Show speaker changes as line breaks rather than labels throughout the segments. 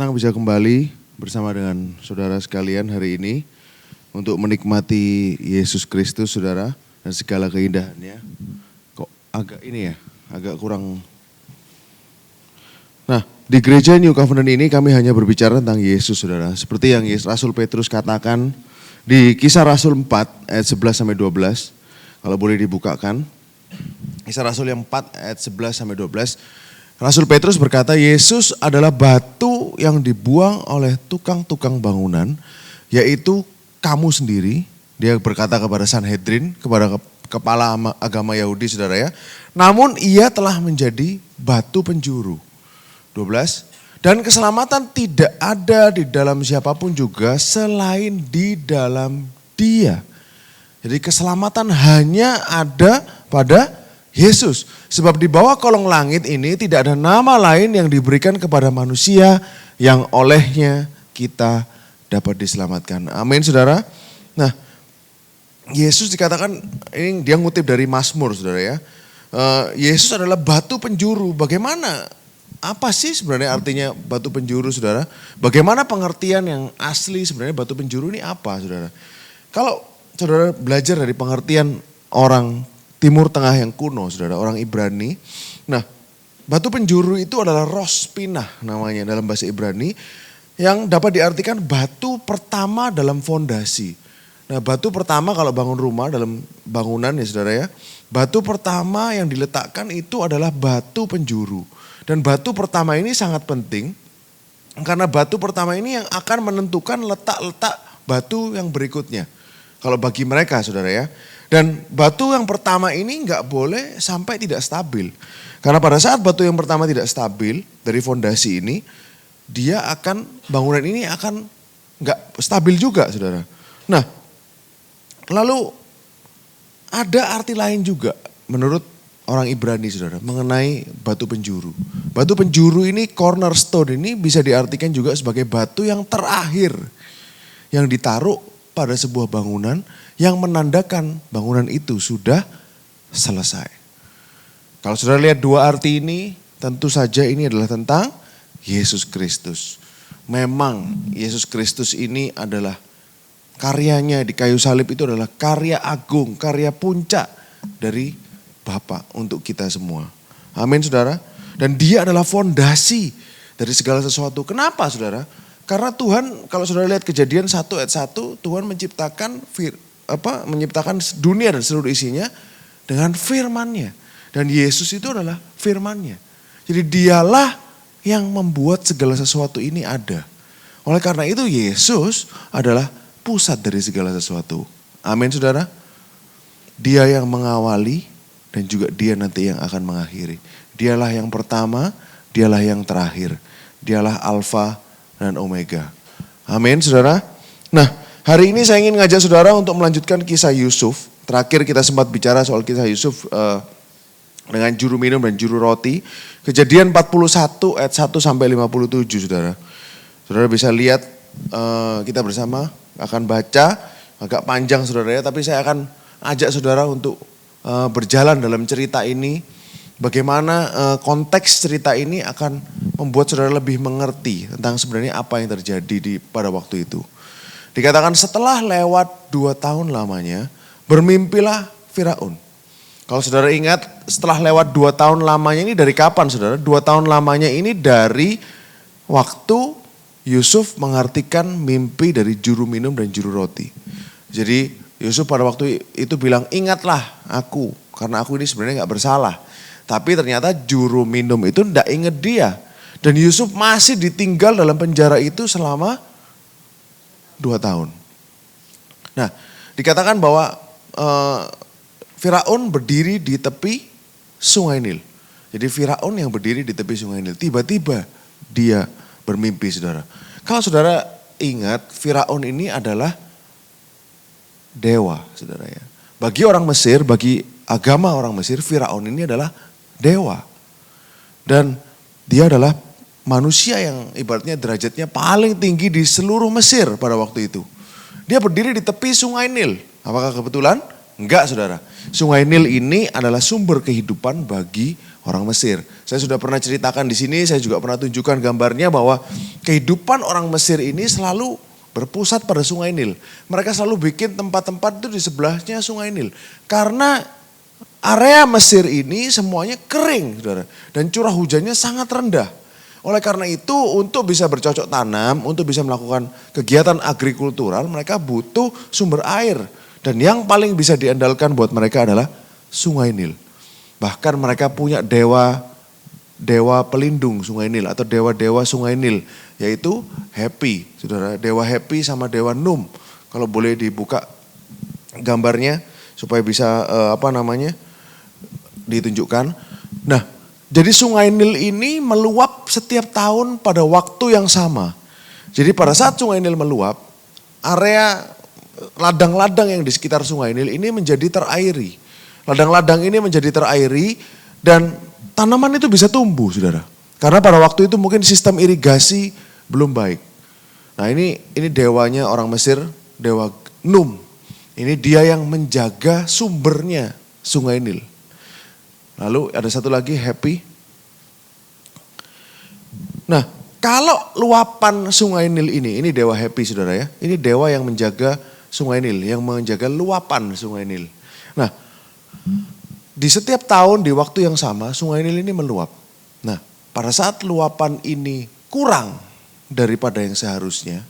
senang bisa kembali bersama dengan saudara sekalian hari ini untuk menikmati Yesus Kristus, saudara, dan segala keindahannya. Kok agak ini ya, agak kurang. Nah, di gereja New Covenant ini kami hanya berbicara tentang Yesus, saudara. Seperti yang Rasul Petrus katakan di Kisah Rasul 4 ayat 11-12. Kalau boleh dibukakan. Kisah Rasul yang 4 ayat 11-12. Rasul Petrus berkata, Yesus adalah batu yang dibuang oleh tukang-tukang bangunan, yaitu kamu sendiri. Dia berkata kepada Sanhedrin, kepada kepala agama Yahudi, saudara ya. Namun ia telah menjadi batu penjuru. 12. Dan keselamatan tidak ada di dalam siapapun juga selain di dalam Dia. Jadi keselamatan hanya ada pada Yesus. Sebab di bawah kolong langit ini tidak ada nama lain yang diberikan kepada manusia yang olehnya kita dapat diselamatkan. Amin, saudara. Nah, Yesus dikatakan, ini dia ngutip dari Mazmur, saudara ya. Yesus adalah batu penjuru. Bagaimana? Apa sih sebenarnya artinya batu penjuru, saudara? Bagaimana pengertian yang asli sebenarnya batu penjuru ini apa, saudara? Kalau saudara belajar dari pengertian orang Timur Tengah yang kuno, saudara, orang Ibrani. Nah, batu penjuru itu adalah rospinah namanya dalam bahasa Ibrani, yang dapat diartikan batu pertama dalam fondasi. Nah, batu pertama kalau bangun rumah dalam bangunan ya saudara ya, batu pertama yang diletakkan itu adalah batu penjuru. Dan batu pertama ini sangat penting, karena batu pertama ini yang akan menentukan letak-letak batu yang berikutnya. Kalau bagi mereka, saudara ya. Dan batu yang pertama ini nggak boleh sampai tidak stabil. Karena pada saat batu yang pertama tidak stabil dari fondasi ini, bangunan ini akan nggak stabil juga, saudara. Nah, lalu ada arti lain juga menurut orang Ibrani, saudara, mengenai batu penjuru. Batu penjuru ini, cornerstone ini bisa diartikan juga sebagai batu yang terakhir yang ditaruh pada sebuah bangunan yang menandakan bangunan itu sudah selesai. Kalau saudara lihat dua arti ini, tentu saja ini adalah tentang Yesus Kristus. Memang Yesus Kristus ini adalah karyanya di kayu salib itu adalah karya agung, karya puncak dari Bapa untuk kita semua. Amin, saudara. Dan dia adalah fondasi dari segala sesuatu. Kenapa, saudara? Karena Tuhan, kalau saudara lihat Kejadian 1 ayat 1, Tuhan menciptakan dunia dan seluruh isinya dengan firman-Nya. Dan Yesus itu adalah firman-Nya. Jadi dialah yang membuat segala sesuatu ini ada. Oleh karena itu Yesus adalah pusat dari segala sesuatu. Amin, saudara. Dia yang mengawali dan juga dia nanti yang akan mengakhiri. Dialah yang pertama, dialah yang terakhir. Dialah Alfa dan Omega. Amin, saudara. Nah, hari ini saya ingin ngajak saudara untuk melanjutkan kisah Yusuf. Terakhir kita sempat bicara soal kisah Yusuf dengan juru minum dan juru roti. Kejadian 41 ayat 1-57, saudara. Saudara bisa lihat, kita bersama akan baca, agak panjang saudara ya. Tapi saya akan ajak saudara untuk berjalan dalam cerita ini. Bagaimana konteks cerita ini akan membuat saudara lebih mengerti tentang sebenarnya apa yang terjadi pada waktu itu. Dikatakan setelah lewat 2 tahun lamanya, bermimpilah Firaun. Kalau saudara ingat, setelah lewat 2 tahun lamanya ini dari kapan, saudara? 2 tahun lamanya ini dari waktu Yusuf mengartikan mimpi dari juru minum dan juru roti. Jadi Yusuf pada waktu itu bilang, ingatlah aku, karena aku ini sebenarnya gak bersalah. Tapi ternyata juru minum itu tidak ingat dia. Dan Yusuf masih ditinggal dalam penjara itu selama 2 tahun. Nah, dikatakan bahwa Firaun berdiri di tepi sungai Nil. Jadi Firaun yang berdiri di tepi sungai Nil. Tiba-tiba dia bermimpi, saudara. Kalau saudara ingat, Firaun ini adalah dewa, saudara ya. Bagi orang Mesir, bagi agama orang Mesir, Firaun ini adalah dewa. Dan dia adalah manusia yang ibaratnya derajatnya paling tinggi di seluruh Mesir pada waktu itu. Dia berdiri di tepi sungai Nil. Apakah kebetulan? Enggak saudara. Sungai Nil ini adalah sumber kehidupan bagi orang Mesir. Saya sudah pernah ceritakan di sini, saya juga pernah tunjukkan gambarnya bahwa kehidupan orang Mesir ini selalu berpusat pada Sungai Nil. Mereka selalu bikin tempat-tempat itu di sebelahnya Sungai Nil. Karena area Mesir ini semuanya kering saudara. Dan curah hujannya sangat rendah. Oleh karena itu untuk bisa bercocok tanam, untuk bisa melakukan kegiatan agrikultural mereka butuh sumber air. Dan yang paling bisa diandalkan buat mereka adalah Sungai Nil. Bahkan mereka punya dewa pelindung Sungai Nil atau dewa-dewa Sungai Nil. Yaitu Happy, saudara. Dewa Happy sama dewa Num. Kalau boleh dibuka gambarnya supaya bisa ditunjukkan. Nah, jadi Sungai Nil ini meluap setiap tahun pada waktu yang sama. Jadi pada saat Sungai Nil meluap, area ladang-ladang yang di sekitar Sungai Nil ini menjadi terairi. Ladang-ladang ini menjadi terairi dan tanaman itu bisa tumbuh, saudara. Karena pada waktu itu mungkin sistem irigasi belum baik. Nah ini dewanya orang Mesir, dewa Num. Ini dia yang menjaga sumbernya Sungai Nil. Lalu ada satu lagi Happy. Nah kalau luapan Sungai Nil ini dewa Happy saudara ya. Ini dewa yang menjaga Sungai Nil, yang menjaga luapan Sungai Nil. Nah di setiap tahun di waktu yang sama Sungai Nil ini meluap. Nah pada saat luapan ini kurang daripada yang seharusnya,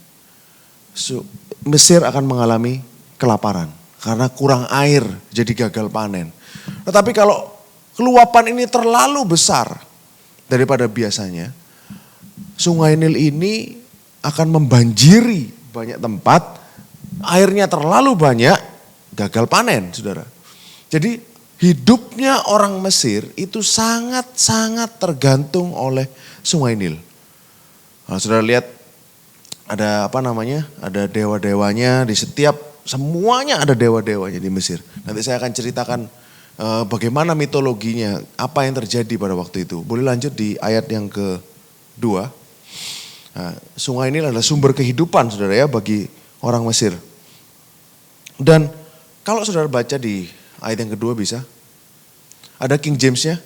Mesir akan mengalami kelaparan. Karena kurang air jadi gagal panen. Tetapi kalau luapan ini terlalu besar daripada biasanya, Sungai Nil ini akan membanjiri banyak tempat, airnya terlalu banyak, gagal panen saudara. Jadi hidupnya orang Mesir itu sangat-sangat tergantung oleh Sungai Nil. Kalau saudara lihat ada ada dewa-dewanya di setiap, semuanya ada dewa-dewanya di Mesir. Nanti saya akan ceritakan bagaimana mitologinya, apa yang terjadi pada waktu itu. Boleh lanjut di ayat yang kedua. Nah, Sungai Nil adalah sumber kehidupan saudara ya bagi orang Mesir. Dan kalau saudara baca di ayat yang kedua bisa. Ada King James-nya.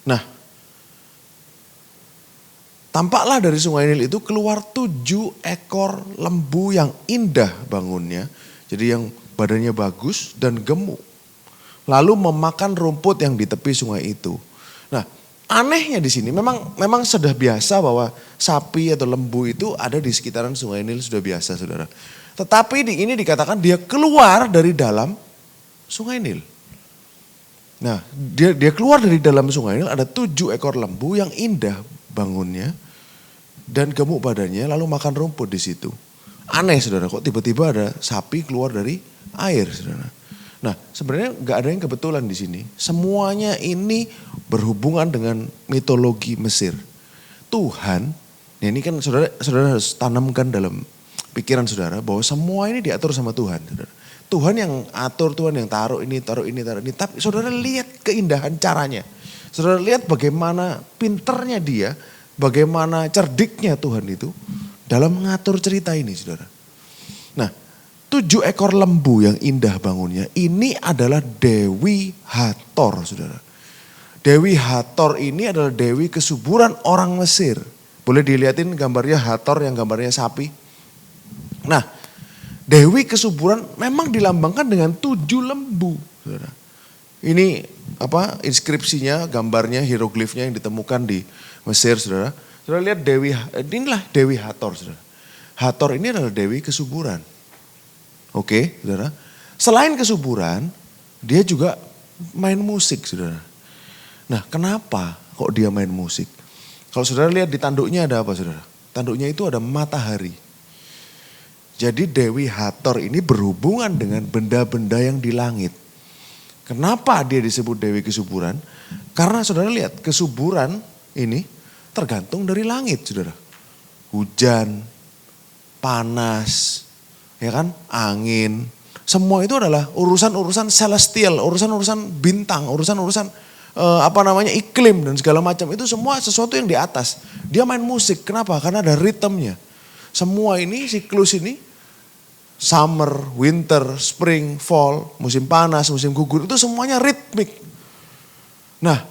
Nah, tampaklah dari Sungai Nil itu keluar 7 ekor lembu yang indah bangunnya. Jadi yang badannya bagus dan gemuk. Lalu memakan rumput yang di tepi sungai itu. Nah, anehnya di sini memang sudah biasa bahwa sapi atau lembu itu ada di sekitaran Sungai Nil, sudah biasa saudara. Tetapi ini dikatakan dia keluar dari dalam Sungai Nil. Nah, dia keluar dari dalam Sungai Nil, ada 7 ekor lembu yang indah bangunnya dan gemuk badannya, lalu makan rumput di situ. Aneh saudara, kok tiba-tiba ada sapi keluar dari air saudara. Nah sebenarnya gak ada yang kebetulan di sini. Semuanya ini berhubungan dengan mitologi Mesir. Tuhan, ini kan saudara harus tanamkan dalam pikiran saudara bahwa semua ini diatur sama Tuhan. Saudara. Tuhan yang atur, Tuhan yang taruh ini. Tapi saudara lihat keindahan caranya. Saudara lihat bagaimana pinternya dia, bagaimana cerdiknya Tuhan itu dalam mengatur cerita ini saudara. Nah 7 ekor lembu yang indah bangunnya, ini adalah Dewi Hathor saudara. Dewi Hathor ini adalah dewi kesuburan orang Mesir. Boleh dilihatin gambarnya Hathor yang gambarnya sapi. Nah dewi kesuburan memang dilambangkan dengan 7 lembu saudara. Ini inskripsinya, gambarnya, hieroglifnya yang ditemukan di Mesir saudara. Saudara lihat inilah Dewi Hathor saudara. Hathor ini adalah dewi kesuburan. Oke, saudara. Selain kesuburan, dia juga main musik, saudara. Nah, kenapa kok dia main musik? Kalau saudara lihat di tanduknya ada apa, saudara? Tanduknya itu ada matahari. Jadi Dewi Hathor ini berhubungan dengan benda-benda yang di langit. Kenapa dia disebut Dewi Kesuburan? Karena saudara lihat, kesuburan ini tergantung dari langit, saudara. Hujan, panas, ya kan, angin, semua itu adalah urusan-urusan celestial, urusan-urusan bintang, urusan-urusan iklim dan segala macam. Itu semua sesuatu yang di atas. Dia main musik, kenapa? Karena ada ritmenya. Semua ini, siklus ini summer, winter, spring, fall, musim panas, musim gugur, itu semuanya ritmik. Nah,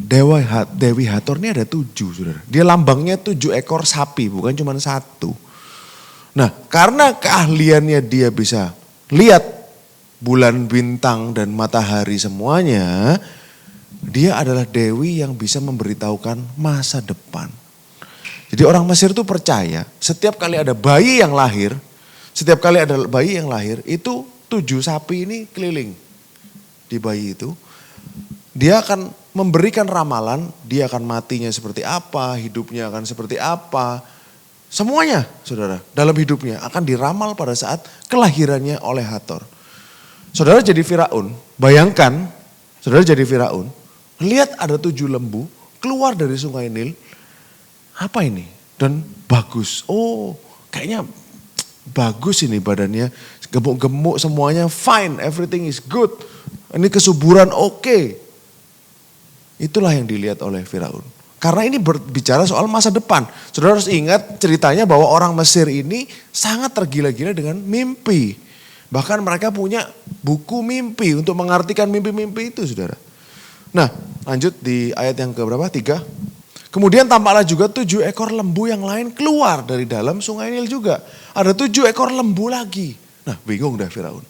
Dewi Hathor ini ada 7, saudara. Dia lambangnya 7 ekor sapi, bukan cuma 1. Nah, karena keahliannya dia bisa lihat bulan, bintang, dan matahari semuanya, dia adalah dewi yang bisa memberitahukan masa depan. Jadi orang Mesir itu percaya setiap kali ada bayi yang lahir, itu 7 sapi ini keliling di bayi itu. Dia akan memberikan ramalan, dia akan matinya seperti apa, hidupnya akan seperti apa. Semuanya, saudara, dalam hidupnya akan diramal pada saat kelahirannya oleh Hathor. Saudara jadi Firaun, bayangkan, saudara jadi Firaun, lihat ada 7 lembu keluar dari sungai Nil. Apa ini? Dan bagus, oh kayaknya bagus ini badannya, gemuk-gemuk semuanya fine, everything is good. Ini kesuburan oke. Itulah yang dilihat oleh Firaun. Karena ini berbicara soal masa depan. Saudara harus ingat ceritanya bahwa orang Mesir ini sangat tergila-gila dengan mimpi. Bahkan mereka punya buku mimpi untuk mengartikan mimpi-mimpi itu, saudara. Nah, lanjut di ayat yang keberapa? 3. Kemudian tampaklah juga 7 ekor lembu yang lain keluar dari dalam sungai Nil juga. Ada 7 ekor lembu lagi. Nah, bingung dah Firaun.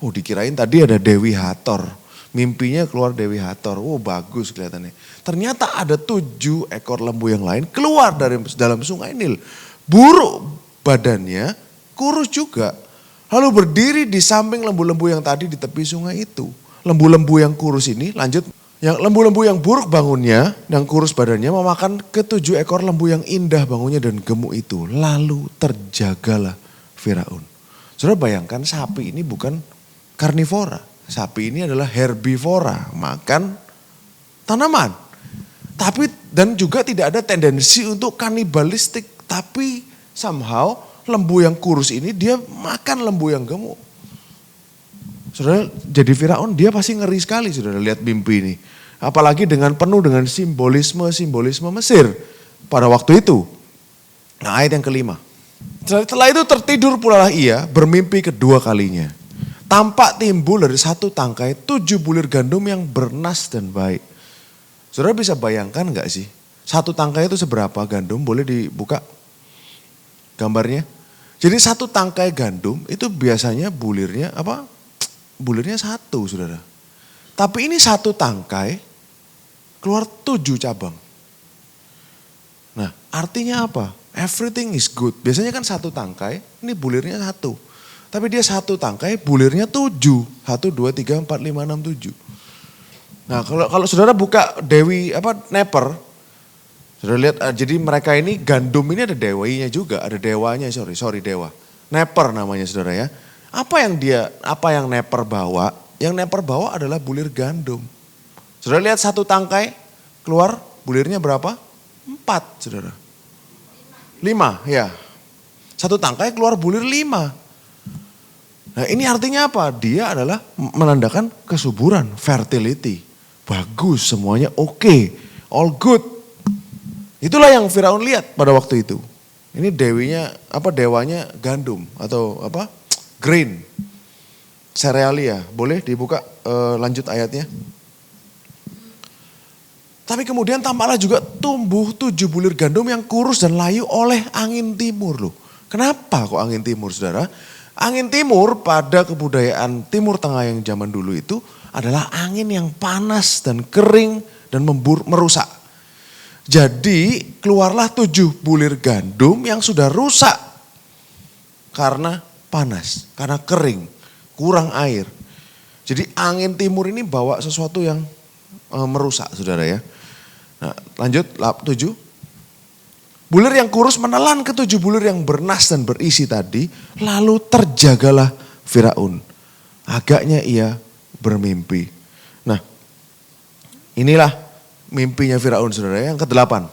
Oh, dikirain tadi ada Dewi Hathor. Mimpinya keluar Dewi Hathor. Oh, bagus kelihatannya. Ternyata ada 7 ekor lembu yang lain keluar dari dalam sungai Nil. Buruk badannya, kurus juga. Lalu berdiri di samping lembu-lembu yang tadi di tepi sungai itu. Lembu-lembu yang kurus ini, lanjut. Yang lembu-lembu yang buruk bangunnya, yang kurus badannya memakan ke-7 ekor lembu yang indah bangunnya dan gemuk itu. Lalu terjagalah Firaun. Saudara bayangkan sapi ini bukan karnivora. Sapi ini adalah herbivora, makan tanaman. Tapi dan juga tidak ada tendensi untuk kanibalistik. Tapi somehow lembu yang kurus ini dia makan lembu yang gemuk. Saudara jadi Firaun dia pasti ngeri sekali saudara lihat mimpi ini. Apalagi penuh dengan simbolisme Mesir pada waktu itu. Nah ayat yang kelima. Setelah itu tertidur pula ia bermimpi kedua kalinya. Tampak timbul dari 1 tangkai 7 bulir gandum yang bernas dan baik. Saudara bisa bayangkan gak sih? 1 tangkai itu seberapa gandum? Boleh dibuka gambarnya. Jadi 1 tangkai gandum itu biasanya bulirnya 1 saudara. Tapi ini 1 tangkai keluar 7 cabang. Nah artinya apa? Everything is good. Biasanya kan 1 tangkai ini bulirnya 1. Tapi dia 1 tangkai bulirnya 7. 1, 2, 3, 4, 5, 6, 7. Nah kalau saudara buka Dewi Neper. Saudara lihat jadi mereka ini gandum ini ada dewinya juga. Ada dewanya sorry dewa. Neper namanya saudara ya. Apa yang Neper bawa? Yang Neper bawa adalah bulir gandum. Saudara lihat 1 tangkai keluar bulirnya berapa? 4 saudara. 5 ya. 1 tangkai keluar bulir 5. Nah ini artinya apa? Dia adalah menandakan kesuburan, fertility. Bagus semuanya oke, all good. Itulah yang Firaun lihat pada waktu itu. Ini dewanya gandum atau grain, cerealia. Boleh dibuka lanjut ayatnya. Tapi kemudian tampaklah juga tumbuh 7 bulir gandum yang kurus dan layu oleh angin timur loh. Kenapa kok angin timur saudara? Angin timur pada kebudayaan Timur Tengah yang zaman dulu itu adalah angin yang panas dan kering dan merusak. Jadi keluarlah 7 bulir gandum yang sudah rusak karena panas, karena kering, kurang air. Jadi angin timur ini bawa sesuatu yang merusak saudara ya. Nah lanjut 7. Bulir yang kurus menelan ke-7 bulir yang bernas dan berisi tadi. Lalu terjagalah Firaun. Agaknya ia bermimpi. Nah inilah mimpinya Firaun saudara yang ke-8.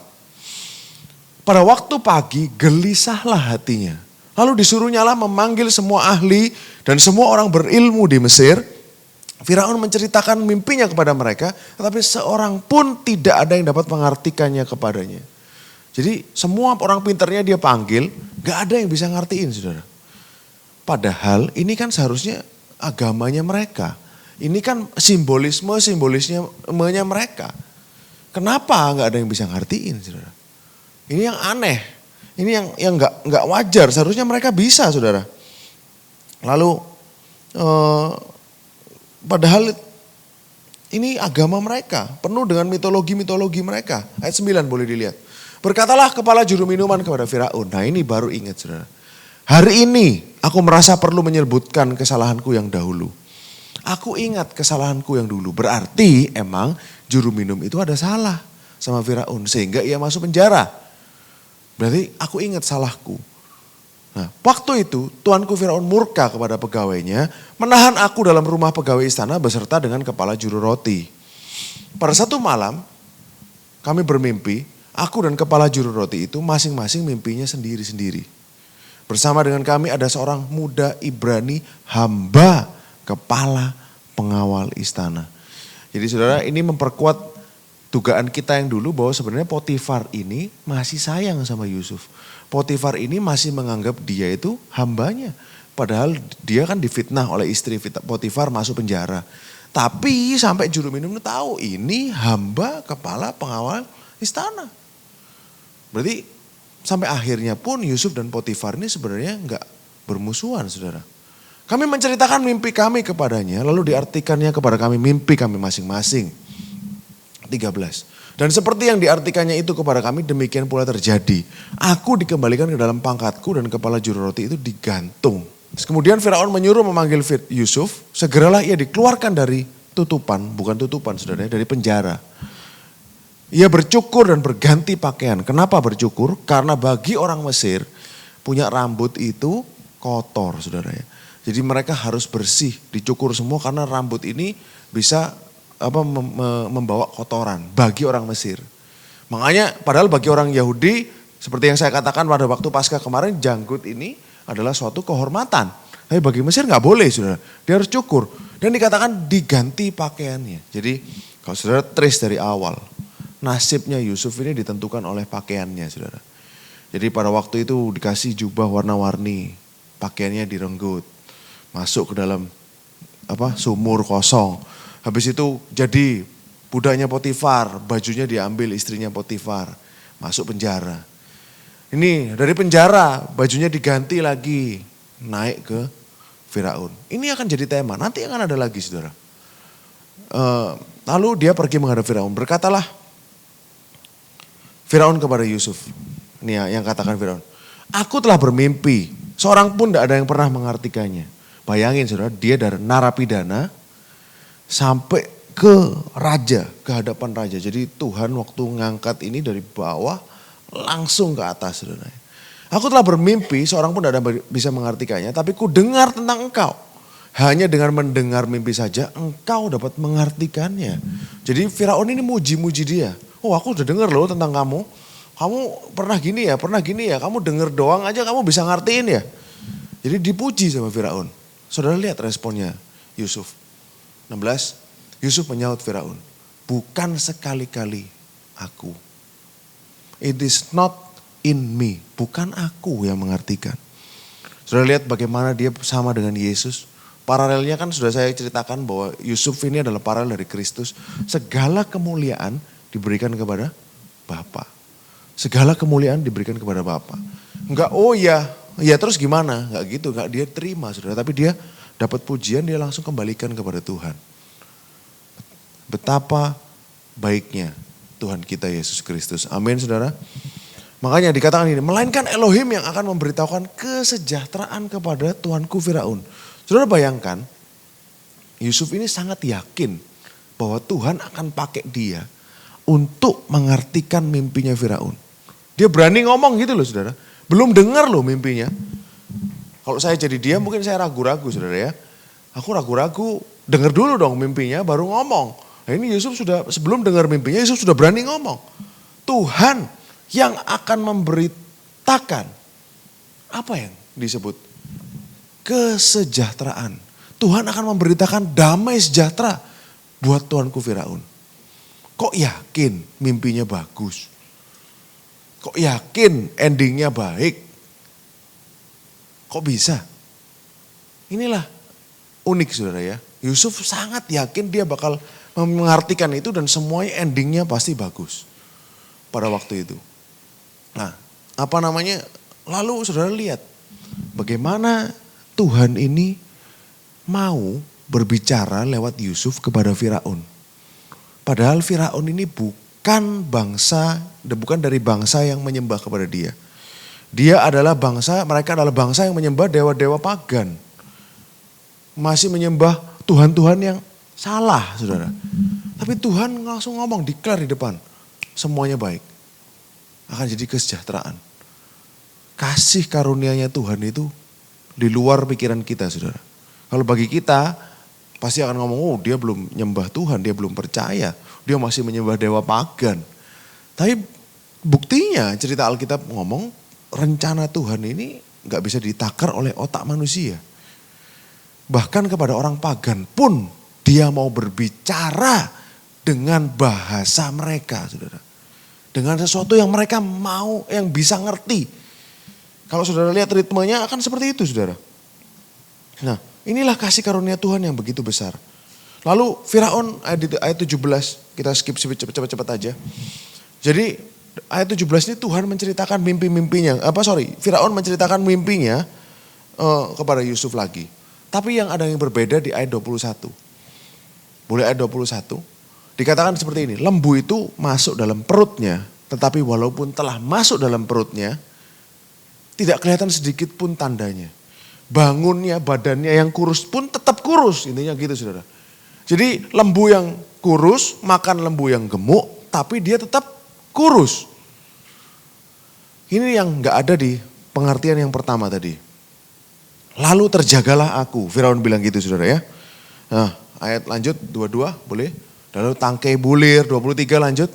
Pada waktu pagi gelisahlah hatinya. Lalu disuruhnyalah memanggil semua ahli dan semua orang berilmu di Mesir. Firaun menceritakan mimpinya kepada mereka. Tetapi seorang pun tidak ada yang dapat mengartikannya kepadanya. Jadi semua orang pinternya dia panggil, gak ada yang bisa ngertiin saudara. Padahal ini kan seharusnya agamanya mereka. Ini kan simbolismenya mereka. Kenapa nggak ada yang bisa ngertiin, saudara? Ini yang aneh. Ini yang nggak wajar. Seharusnya mereka bisa, saudara. Lalu padahal ini agama mereka, penuh dengan mitologi mereka. Ayat 9 boleh dilihat. Berkatalah kepala juru minuman kepada Firaun. Nah ini baru ingat, saudara. Hari ini aku merasa perlu menyebutkan kesalahanku yang dahulu. Aku ingat kesalahanku yang dulu. Berarti emang juru minum itu ada salah sama Firaun. Sehingga ia masuk penjara. Berarti aku ingat salahku. Nah, waktu itu tuanku Firaun murka kepada pegawainya. Menahan aku dalam rumah pegawai istana beserta dengan kepala juru roti. Pada satu malam kami bermimpi. Aku dan kepala juru roti itu masing-masing mimpinya sendiri-sendiri. Bersama dengan kami ada seorang muda Ibrani hamba kepala pengawal istana. Jadi saudara, ini memperkuat dugaan kita yang dulu bahwa sebenarnya Potifar ini masih sayang sama Yusuf. Potifar ini masih menganggap dia itu hambanya. Padahal dia kan difitnah oleh istri Potifar masuk penjara. Tapi sampai juru minum tahu ini hamba kepala pengawal istana. Berarti sampai akhirnya pun Yusuf dan Potifar ini sebenarnya enggak bermusuhan, saudara. Kami menceritakan mimpi kami kepadanya, lalu diartikannya kepada kami mimpi kami masing-masing. 13. Dan seperti yang diartikannya itu kepada kami, demikian pula terjadi. Aku dikembalikan ke dalam pangkatku dan kepala juru roti itu digantung. Kemudian Firaun menyuruh memanggil Yusuf, segeralah ia dikeluarkan dari tutupan, bukan tutupan saudara, dari penjara. Ia bercukur dan berganti pakaian. Kenapa bercukur? Karena bagi orang Mesir punya rambut itu kotor saudara ya. Jadi mereka harus bersih, dicukur semua karena rambut ini bisa membawa kotoran bagi orang Mesir. Makanya padahal bagi orang Yahudi seperti yang saya katakan pada waktu Paskah kemarin, janggut ini adalah suatu kehormatan. Tapi bagi Mesir nggak boleh saudara, dia harus cukur. Dan dikatakan diganti pakaiannya. Jadi kalau saudara trace dari awal, nasibnya Yusuf ini ditentukan oleh pakaiannya saudara. Jadi pada waktu itu dikasih jubah warna-warni, pakaiannya direnggut. Masuk ke dalam sumur kosong. Habis itu jadi budaknya Potifar, bajunya diambil istrinya Potifar, masuk penjara. Ini dari penjara bajunya diganti lagi, naik ke Firaun. Ini akan jadi tema, nanti akan ada lagi saudara. Lalu dia pergi menghadap Firaun, berkatalah Firaun kepada Yusuf. Ini yang katakan Firaun, aku telah bermimpi, seorang pun tidak ada yang pernah mengartikannya. Bayangin saudara, dia dari narapidana sampai ke raja, ke hadapan raja. Jadi Tuhan waktu ngangkat ini dari bawah langsung ke atas saudara. Aku telah bermimpi, seorang pun tidak ada bisa mengartikannya, tapi ku dengar tentang engkau. Hanya dengan mendengar mimpi saja engkau dapat mengartikannya. Jadi Firaun ini muji-muji dia. Oh aku udah dengar loh tentang kamu. Kamu pernah gini ya, kamu dengar doang aja kamu bisa ngartiin ya. Jadi dipuji sama Firaun. Saudara lihat responnya Yusuf. 16, Yusuf menyaut Firaun, bukan sekali-kali aku. It is not in me, bukan aku yang mengartikan. Saudara lihat bagaimana dia sama dengan Yesus. Paralelnya kan sudah saya ceritakan bahwa Yusuf ini adalah paralel dari Kristus. Segala kemuliaan diberikan kepada Bapa. Segala kemuliaan diberikan kepada Bapa. Enggak, oh ya terus gimana? Enggak gitu, enggak dia terima saudara. Tapi dia dapat pujian, dia langsung kembalikan kepada Tuhan. Betapa baiknya Tuhan kita Yesus Kristus. Amin saudara. Makanya dikatakan ini, melainkan Elohim yang akan memberitahukan kesejahteraan kepada Tuanku Firaun. Saudara bayangkan, Yusuf ini sangat yakin bahwa Tuhan akan pakai dia untuk mengartikan mimpinya Firaun. Dia berani ngomong gitu loh saudara. Belum dengar loh mimpinya. Kalau saya jadi dia mungkin saya ragu-ragu saudara ya. Aku ragu-ragu, dengar dulu dong mimpinya baru ngomong. Nah ini Yusuf sudah, sebelum dengar mimpinya Yusuf sudah berani ngomong. Tuhan yang akan memberitakan, apa yang disebut? Kesejahteraan. Tuhan akan memberitakan damai sejahtera buat Tuanku Firaun. Kok yakin mimpinya bagus? Kok yakin endingnya baik? Kok bisa? inilah unik saudara ya. Yusuf sangat yakin dia bakal mengartikan itu dan semuanya endingnya pasti bagus pada waktu itu. Nah, lalu saudara lihat bagaimana Tuhan ini mau berbicara lewat Yusuf kepada Firaun. Padahal Firaun ini bukan dari bangsa yang menyembah kepada dia. Mereka adalah bangsa yang menyembah dewa-dewa pagan. Masih menyembah Tuhan-Tuhan yang salah, saudara. Tapi Tuhan langsung ngomong, declare di depan. Semuanya baik. Akan jadi kesejahteraan. Kasih karunia-Nya Tuhan itu di luar pikiran kita, saudara. Kalau bagi kita, pasti akan ngomong, oh dia belum nyembah Tuhan, dia belum percaya. Dia masih menyembah dewa pagan. Tapi buktinya cerita Alkitab ngomong, rencana Tuhan ini gak bisa ditakar oleh otak manusia. Bahkan kepada orang pagan pun dia mau berbicara dengan bahasa mereka, saudara. Dengan sesuatu yang mereka mau, yang bisa ngerti. Kalau saudara lihat ritmenya akan seperti itu, saudara. Nah, inilah kasih karunia Tuhan yang begitu besar. Lalu Firaun ayat 17, kita skip cepat-cepat aja. Jadi ayat 17 ini Tuhan menceritakan Firaun menceritakan mimpinya kepada Yusuf lagi. Tapi yang ada yang berbeda di ayat 21. Mulai ayat 21. Dikatakan seperti ini. Lembu itu masuk dalam perutnya. Tetapi walaupun telah masuk dalam perutnya. Tidak kelihatan sedikit pun tandanya. Bangunnya, badannya yang kurus pun tetap kurus. Intinya gitu saudara. Jadi lembu yang kurus, makan lembu yang gemuk. Tapi dia tetap kurus. Ini yang gak ada di pengertian yang pertama tadi. Lalu terjagalah aku, Firaun bilang gitu saudara ya. Nah ayat lanjut 22 boleh. Lalu tangkai bulir 23 lanjut.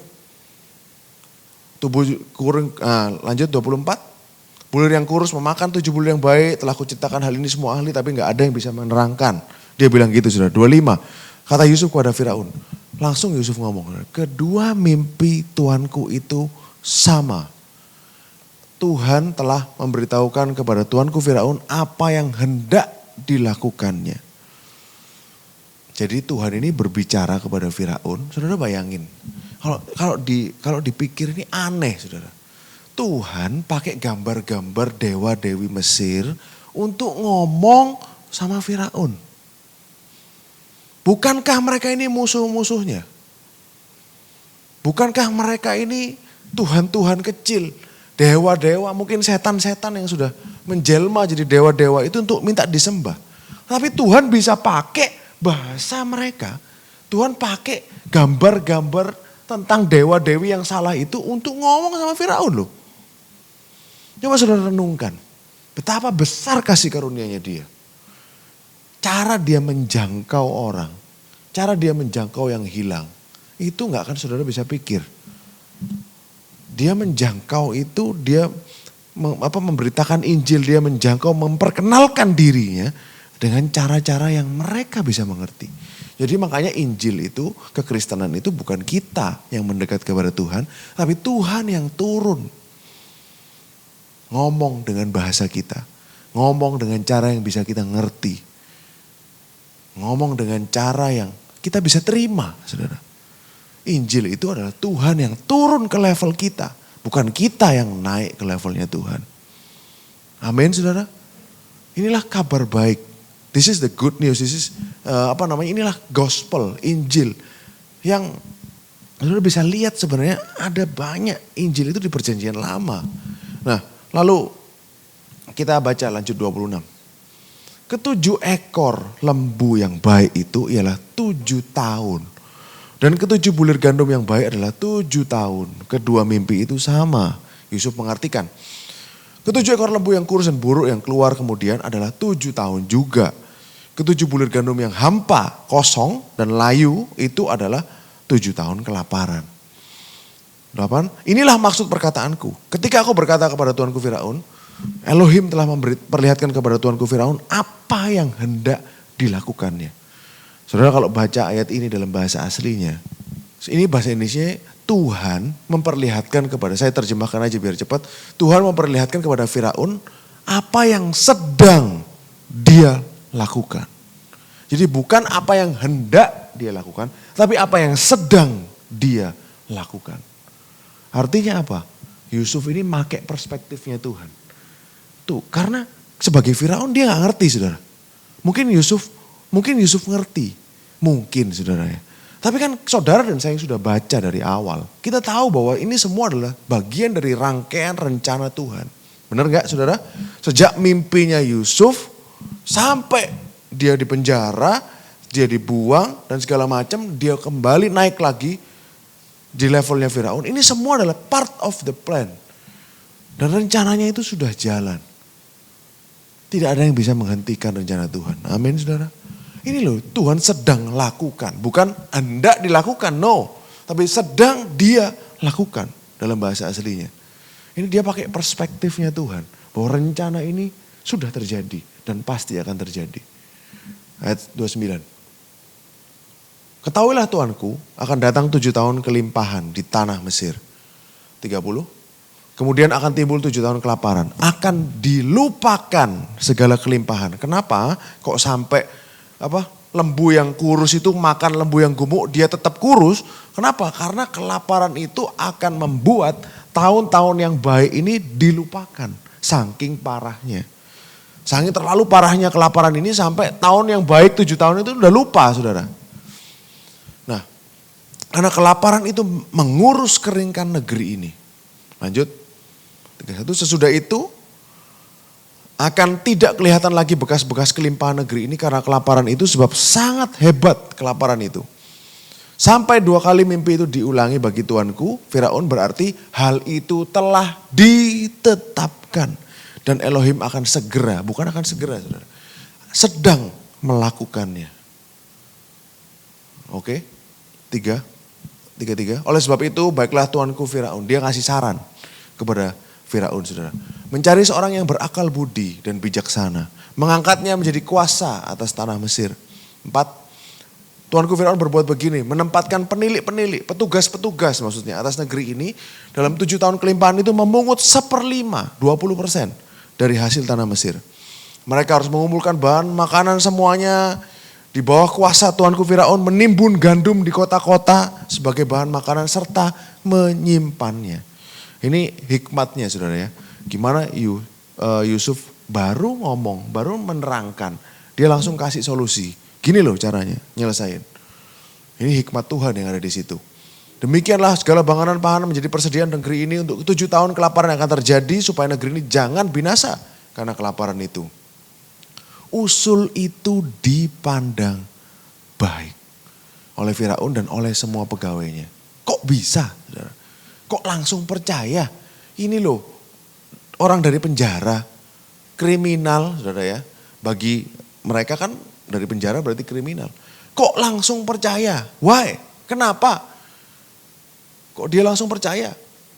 Lanjut 24. Bulir yang kurus memakan 7 bulir yang baik. Telah kuciptakan hal ini semua ahli tapi gak ada yang bisa menerangkan. Dia bilang gitu saudara. 25. Kata Yusuf kepada Firaun. Langsung Yusuf ngomong. Kedua mimpi Tuanku itu sama. Tuhan telah memberitahukan kepada Tuanku Firaun apa yang hendak dilakukannya. Jadi Tuhan ini berbicara kepada Firaun. Saudara bayangin. Kalau dipikir ini aneh saudara. Tuhan pakai gambar-gambar dewa-dewi Mesir untuk ngomong sama Firaun. Bukankah mereka ini musuh-musuhnya? Bukankah mereka ini Tuhan-Tuhan kecil? Dewa-dewa, mungkin setan-setan yang sudah menjelma jadi dewa-dewa itu untuk minta disembah. Tapi Tuhan bisa pakai bahasa mereka. Tuhan pakai gambar-gambar tentang dewa-dewi yang salah itu untuk ngomong sama Firaun loh. Coba saudara renungkan. Betapa besar kasih karunia-Nya dia. Cara dia menjangkau orang. Cara dia menjangkau yang hilang. Itu gak akan saudara bisa pikir. Dia menjangkau itu, dia memberitakan Injil, dia menjangkau, memperkenalkan dirinya dengan cara-cara yang mereka bisa mengerti. Jadi makanya Injil itu, kekristenan itu bukan kita yang mendekat kepada Tuhan, tapi Tuhan yang turun. Ngomong dengan bahasa kita, ngomong dengan cara yang bisa kita ngerti. Ngomong dengan cara yang kita bisa terima, saudara. Injil itu adalah Tuhan yang turun ke level kita. Bukan kita yang naik ke levelnya Tuhan. Amin saudara. Inilah kabar baik. This is the good news. This is inilah gospel, Injil. Yang saudara bisa lihat sebenarnya ada banyak Injil itu di perjanjian lama. Nah lalu kita baca lanjut 26. Ketujuh ekor lembu yang baik itu ialah 7 tahun. Dan ketujuh bulir gandum yang baik adalah 7 tahun. Kedua mimpi itu sama. Yusuf mengartikan. Ketujuh ekor lembu yang kurus dan buruk yang keluar kemudian adalah 7 tahun juga. Ketujuh bulir gandum yang hampa, kosong dan layu itu adalah 7 tahun kelaparan. 8. Inilah maksud perkataanku. Ketika aku berkata kepada Tuanku Firaun, Elohim telah memperlihatkan kepada Tuanku Firaun apa yang hendak dilakukannya. Saudara kalau baca ayat ini dalam bahasa aslinya, ini bahasa Indonesia, Tuhan memperlihatkan kepada, saya terjemahkan aja biar cepat. Tuhan memperlihatkan kepada Firaun apa yang sedang dia
lakukan. Jadi bukan apa yang hendak dia lakukan, tapi apa yang sedang dia lakukan. Artinya apa? Yusuf ini pakai perspektifnya Tuhan. Tuh, karena sebagai Firaun dia gak ngerti, saudara. Mungkin Yusuf ngerti. Mungkin, saudara ya. Tapi kan saudara dan saya yang sudah baca dari awal, kita tahu bahwa ini semua adalah bagian dari rangkaian rencana Tuhan. Benar gak, saudara? Sejak mimpinya Yusuf sampai dia di penjara, dia dibuang dan segala macam, dia kembali naik lagi di levelnya Firaun. Ini semua adalah part of the plan. Dan rencananya itu sudah jalan. Tidak ada yang bisa menghentikan rencana Tuhan. Amin, saudara. Ini loh, Tuhan sedang lakukan. Bukan hendak dilakukan, no. Tapi sedang dia lakukan dalam bahasa aslinya. Ini dia pakai perspektifnya Tuhan. Bahwa rencana ini sudah terjadi dan pasti akan terjadi. Ayat 29. Ketahuilah Tuanku akan datang 7 tahun kelimpahan di tanah Mesir. 30. Kemudian akan timbul 7 tahun kelaparan. Akan dilupakan segala kelimpahan. Kenapa? Kok sampai lembu yang kurus itu makan lembu yang gemuk, dia tetap kurus. Kenapa? Karena kelaparan itu akan membuat tahun-tahun yang baik ini dilupakan. Saking parahnya. Saking terlalu parahnya kelaparan ini sampai tahun yang baik 7 tahun itu udah lupa, saudara. Nah, karena kelaparan itu mengurus keringkan negeri ini. Lanjut. 31, sesudah itu akan tidak kelihatan lagi bekas-bekas kelimpahan negeri ini karena kelaparan itu, sebab sangat hebat kelaparan itu. Sampai 2 kali mimpi itu diulangi bagi Tuanku Firaun, berarti hal itu telah ditetapkan. Dan Elohim akan segera, bukan akan segera, saudara, sedang melakukannya. Oke, 33. Oleh sebab itu baiklah Tuanku Firaun, dia ngasih saran kepada Firaun, saudara. Mencari seorang yang berakal budi dan bijaksana. Mengangkatnya menjadi kuasa atas tanah Mesir. 4. Tuanku Firaun berbuat begini. Menempatkan penilik-penilik, petugas-petugas maksudnya atas negeri ini. Dalam 7 tahun kelimpahan itu memungut 1/5, 20% dari hasil tanah Mesir. Mereka harus mengumpulkan bahan makanan semuanya. Di bawah kuasa Tuanku Firaun menimbun gandum di kota-kota sebagai bahan makanan serta menyimpannya. Ini hikmatnya, saudara ya. Gimana Yusuf baru ngomong, baru menerangkan. Dia langsung kasih solusi. Gini loh caranya nyelesain. Ini hikmat Tuhan yang ada di situ. Demikianlah segala bangunan pangan menjadi persediaan negeri ini untuk 7 tahun kelaparan yang akan terjadi. Supaya negeri ini jangan binasa karena kelaparan itu. Usul itu dipandang baik oleh Firaun dan oleh semua pegawainya. Kok bisa, saudara? Kok langsung percaya? Ini loh, orang dari penjara, kriminal, saudara ya. Bagi mereka kan dari penjara berarti kriminal. Kok langsung percaya? Why? Kenapa? Kok dia langsung percaya?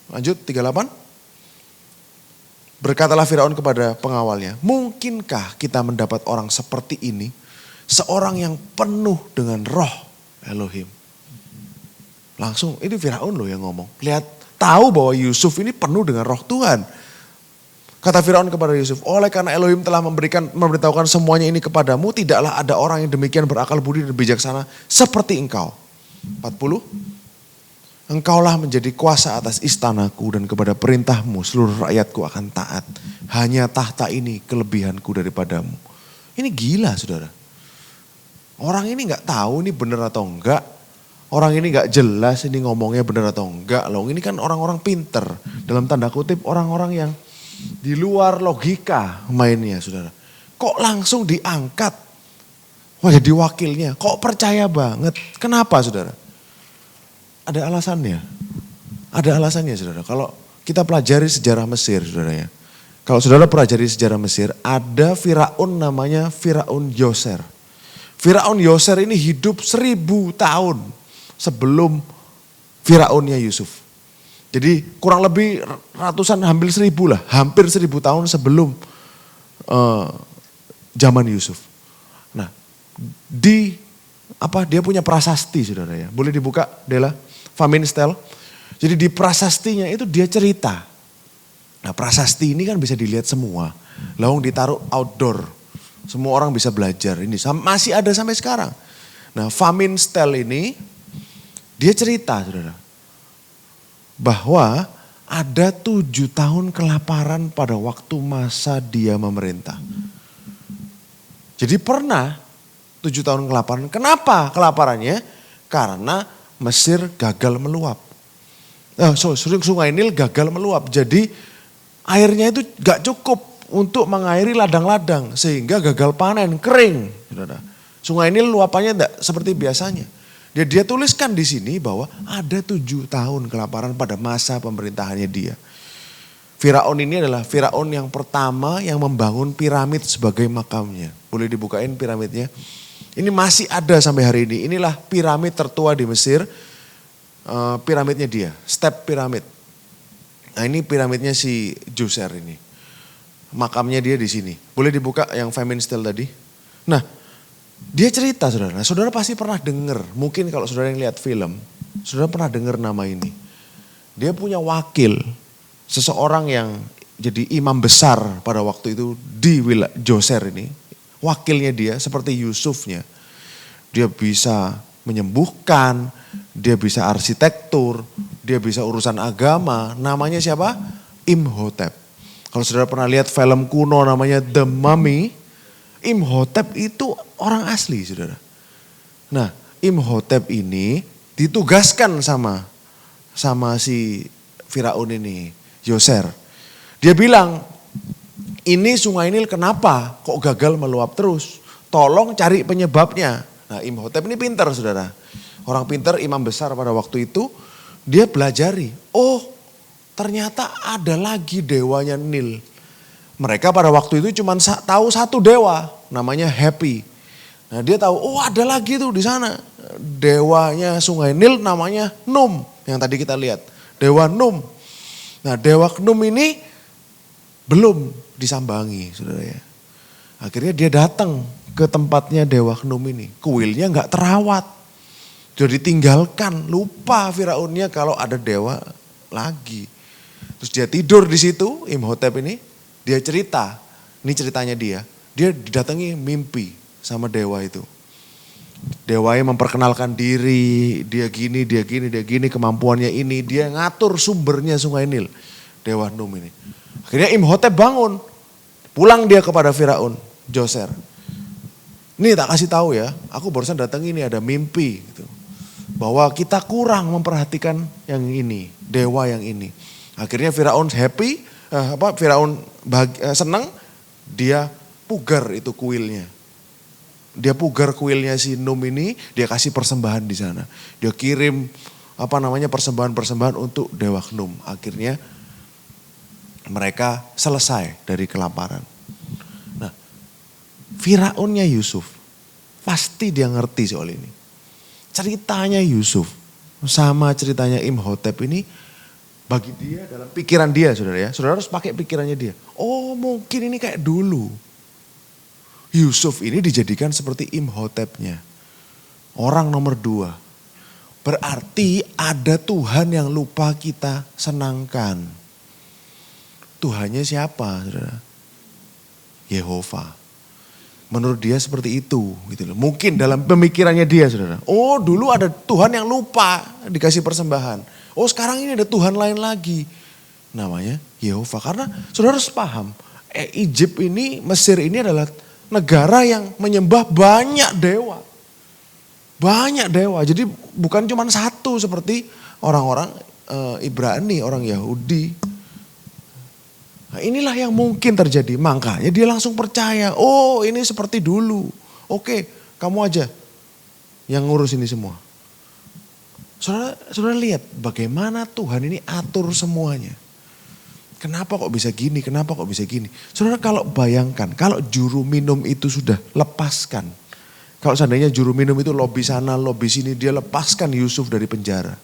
Lanjut 38. Berkatalah Firaun kepada pengawalnya, mungkinkah kita mendapat orang seperti ini? Seorang yang penuh dengan roh Elohim. Langsung, ini Firaun loh yang ngomong. Lihat, tahu bahwa Yusuf ini penuh dengan roh Tuhan. Kata Firaun kepada Yusuf, oleh karena Elohim telah memberitahukan semuanya ini kepadamu, tidaklah ada orang yang demikian berakal budi dan bijaksana seperti engkau. 40. Engkaulah menjadi kuasa atas istanaku dan kepada perintahmu seluruh rakyatku akan taat. Hanya tahta ini kelebihanku daripadamu. Ini gila, saudara. Orang ini gak tahu ini benar atau enggak. Orang ini gak jelas ini ngomongnya benar atau enggak. Loh, ini kan orang-orang pinter. Dalam tanda kutip orang-orang yang di luar logika mainnya, saudara. Kok langsung diangkat? Wah, jadi wakilnya. Kok percaya banget? Kenapa, saudara? Ada alasannya. Ada alasannya, saudara. Kalau kita pelajari sejarah Mesir, saudara ya. Kalau saudara pelajari sejarah Mesir, ada Firaun namanya Firaun Yoser. Firaun Yoser ini hidup 1000 tahun sebelum Firaunnya Yusuf. Jadi kurang lebih ratusan, hampir 1000 lah. Hampir 1000 tahun sebelum zaman Yusuf. Nah, dia punya prasasti, saudara ya. Boleh dibuka, Dela? Faminstel. Jadi di prasastinya itu dia cerita. Nah, prasasti ini kan bisa dilihat semua. Lalu ditaruh outdoor. Semua orang bisa belajar ini, masih ada sampai sekarang. Nah, Famine Stell ini dia cerita, saudara, bahwa ada 7 tahun kelaparan pada waktu masa dia memerintah. Jadi pernah 7 tahun kelaparan. Kenapa kelaparannya? Karena Mesir gagal meluap. Sungai Nil gagal meluap. Jadi airnya itu gak cukup untuk mengairi ladang-ladang. Sehingga gagal panen, kering. Saudara. Sungai Nil luapannya tidak seperti biasanya. Dia tuliskan di sini bahwa ada 7 tahun kelaparan pada masa pemerintahannya dia. Firaun ini adalah Firaun yang pertama yang membangun piramid sebagai makamnya. Boleh dibukain piramidnya. Ini masih ada sampai hari ini. Inilah piramid tertua di Mesir. Piramidnya dia, step piramid. Nah ini piramidnya si Djoser ini. Makamnya dia di sini. Boleh dibuka yang Famine Stell tadi. Nah, dia cerita saudara. Nah, saudara pasti pernah dengar. Mungkin kalau saudara yang lihat film, saudara pernah dengar nama ini. Dia punya wakil, seseorang yang jadi imam besar pada waktu itu di wilayah Djoser ini. Wakilnya dia seperti Yusufnya. Dia bisa menyembuhkan, dia bisa arsitektur, dia bisa urusan agama. Namanya siapa? Imhotep. Kalau saudara pernah lihat film kuno namanya The Mummy, Imhotep itu orang asli, saudara. Nah, Imhotep ini ditugaskan sama si Firaun ini, Djoser. Dia bilang, ini Sungai Nil kenapa kok gagal meluap terus? Tolong cari penyebabnya. Nah, Imhotep ini pintar, saudara. Orang pintar, imam besar pada waktu itu, dia belajari. Oh, ternyata ada lagi dewanya Nil. Mereka pada waktu itu cuma tahu satu dewa, namanya Happy. Nah dia tahu, oh ada lagi tuh di sana. Dewanya Sungai Nil namanya Num, yang tadi kita lihat. Dewa Num. Nah dewa Num ini belum disambangi, saudara ya. Akhirnya dia datang ke tempatnya dewa Num ini. Kuilnya gak terawat. Jadi ditinggalkan, lupa Firaunnya kalau ada dewa lagi. Terus dia tidur di situ, Imhotep ini. Dia cerita, ini ceritanya dia didatangi mimpi sama dewa itu. Dewanya memperkenalkan diri, dia gini, kemampuannya ini. Dia ngatur sumbernya Sungai Nil, dewa Num ini. Akhirnya Imhotep bangun, pulang dia kepada Firaun, Djoser. Ini tak kasih tahu ya, aku barusan datang ini ada mimpi gitu. Bahwa kita kurang memperhatikan yang ini, dewa yang ini. Akhirnya Firaun happy, Firaun senang, dia pugar itu kuilnya. Dia pugar kuilnya si Num ini, dia kasih persembahan di sana. Dia kirim persembahan-persembahan untuk dewa Num. Akhirnya mereka selesai dari kelaparan. Nah, Firaunnya Yusuf, pasti dia ngerti soal ini. Ceritanya Yusuf sama ceritanya Imhotep ini bagi dia dalam pikiran dia, saudara ya. Saudara harus pakai pikirannya dia. Oh mungkin ini kayak dulu. Yusuf ini dijadikan seperti Imhotepnya. Orang nomor 2. Berarti ada Tuhan yang lupa kita senangkan. Tuhannya siapa, saudara? Yehova. Menurut dia seperti itu. Gitu loh. Mungkin dalam pemikirannya dia, saudara. Oh dulu ada Tuhan yang lupa dikasih persembahan. Oh sekarang ini ada Tuhan lain lagi. Namanya Yehova. Karena saudara harus paham. Egypt ini, Mesir ini adalah negara yang menyembah banyak dewa. Banyak dewa. Jadi bukan cuma satu seperti orang-orang Ibrani, orang Yahudi. Nah, inilah yang mungkin terjadi. Makanya dia langsung percaya. Oh ini seperti dulu. Oke kamu aja yang ngurus ini semua. Saudara lihat bagaimana Tuhan ini atur semuanya. Kenapa kok bisa gini, kenapa kok bisa gini. Saudara kalau bayangkan, kalau juru minum itu sudah lepaskan. Kalau seandainya juru minum itu lobi sana, lobi sini, dia lepaskan Yusuf dari penjara.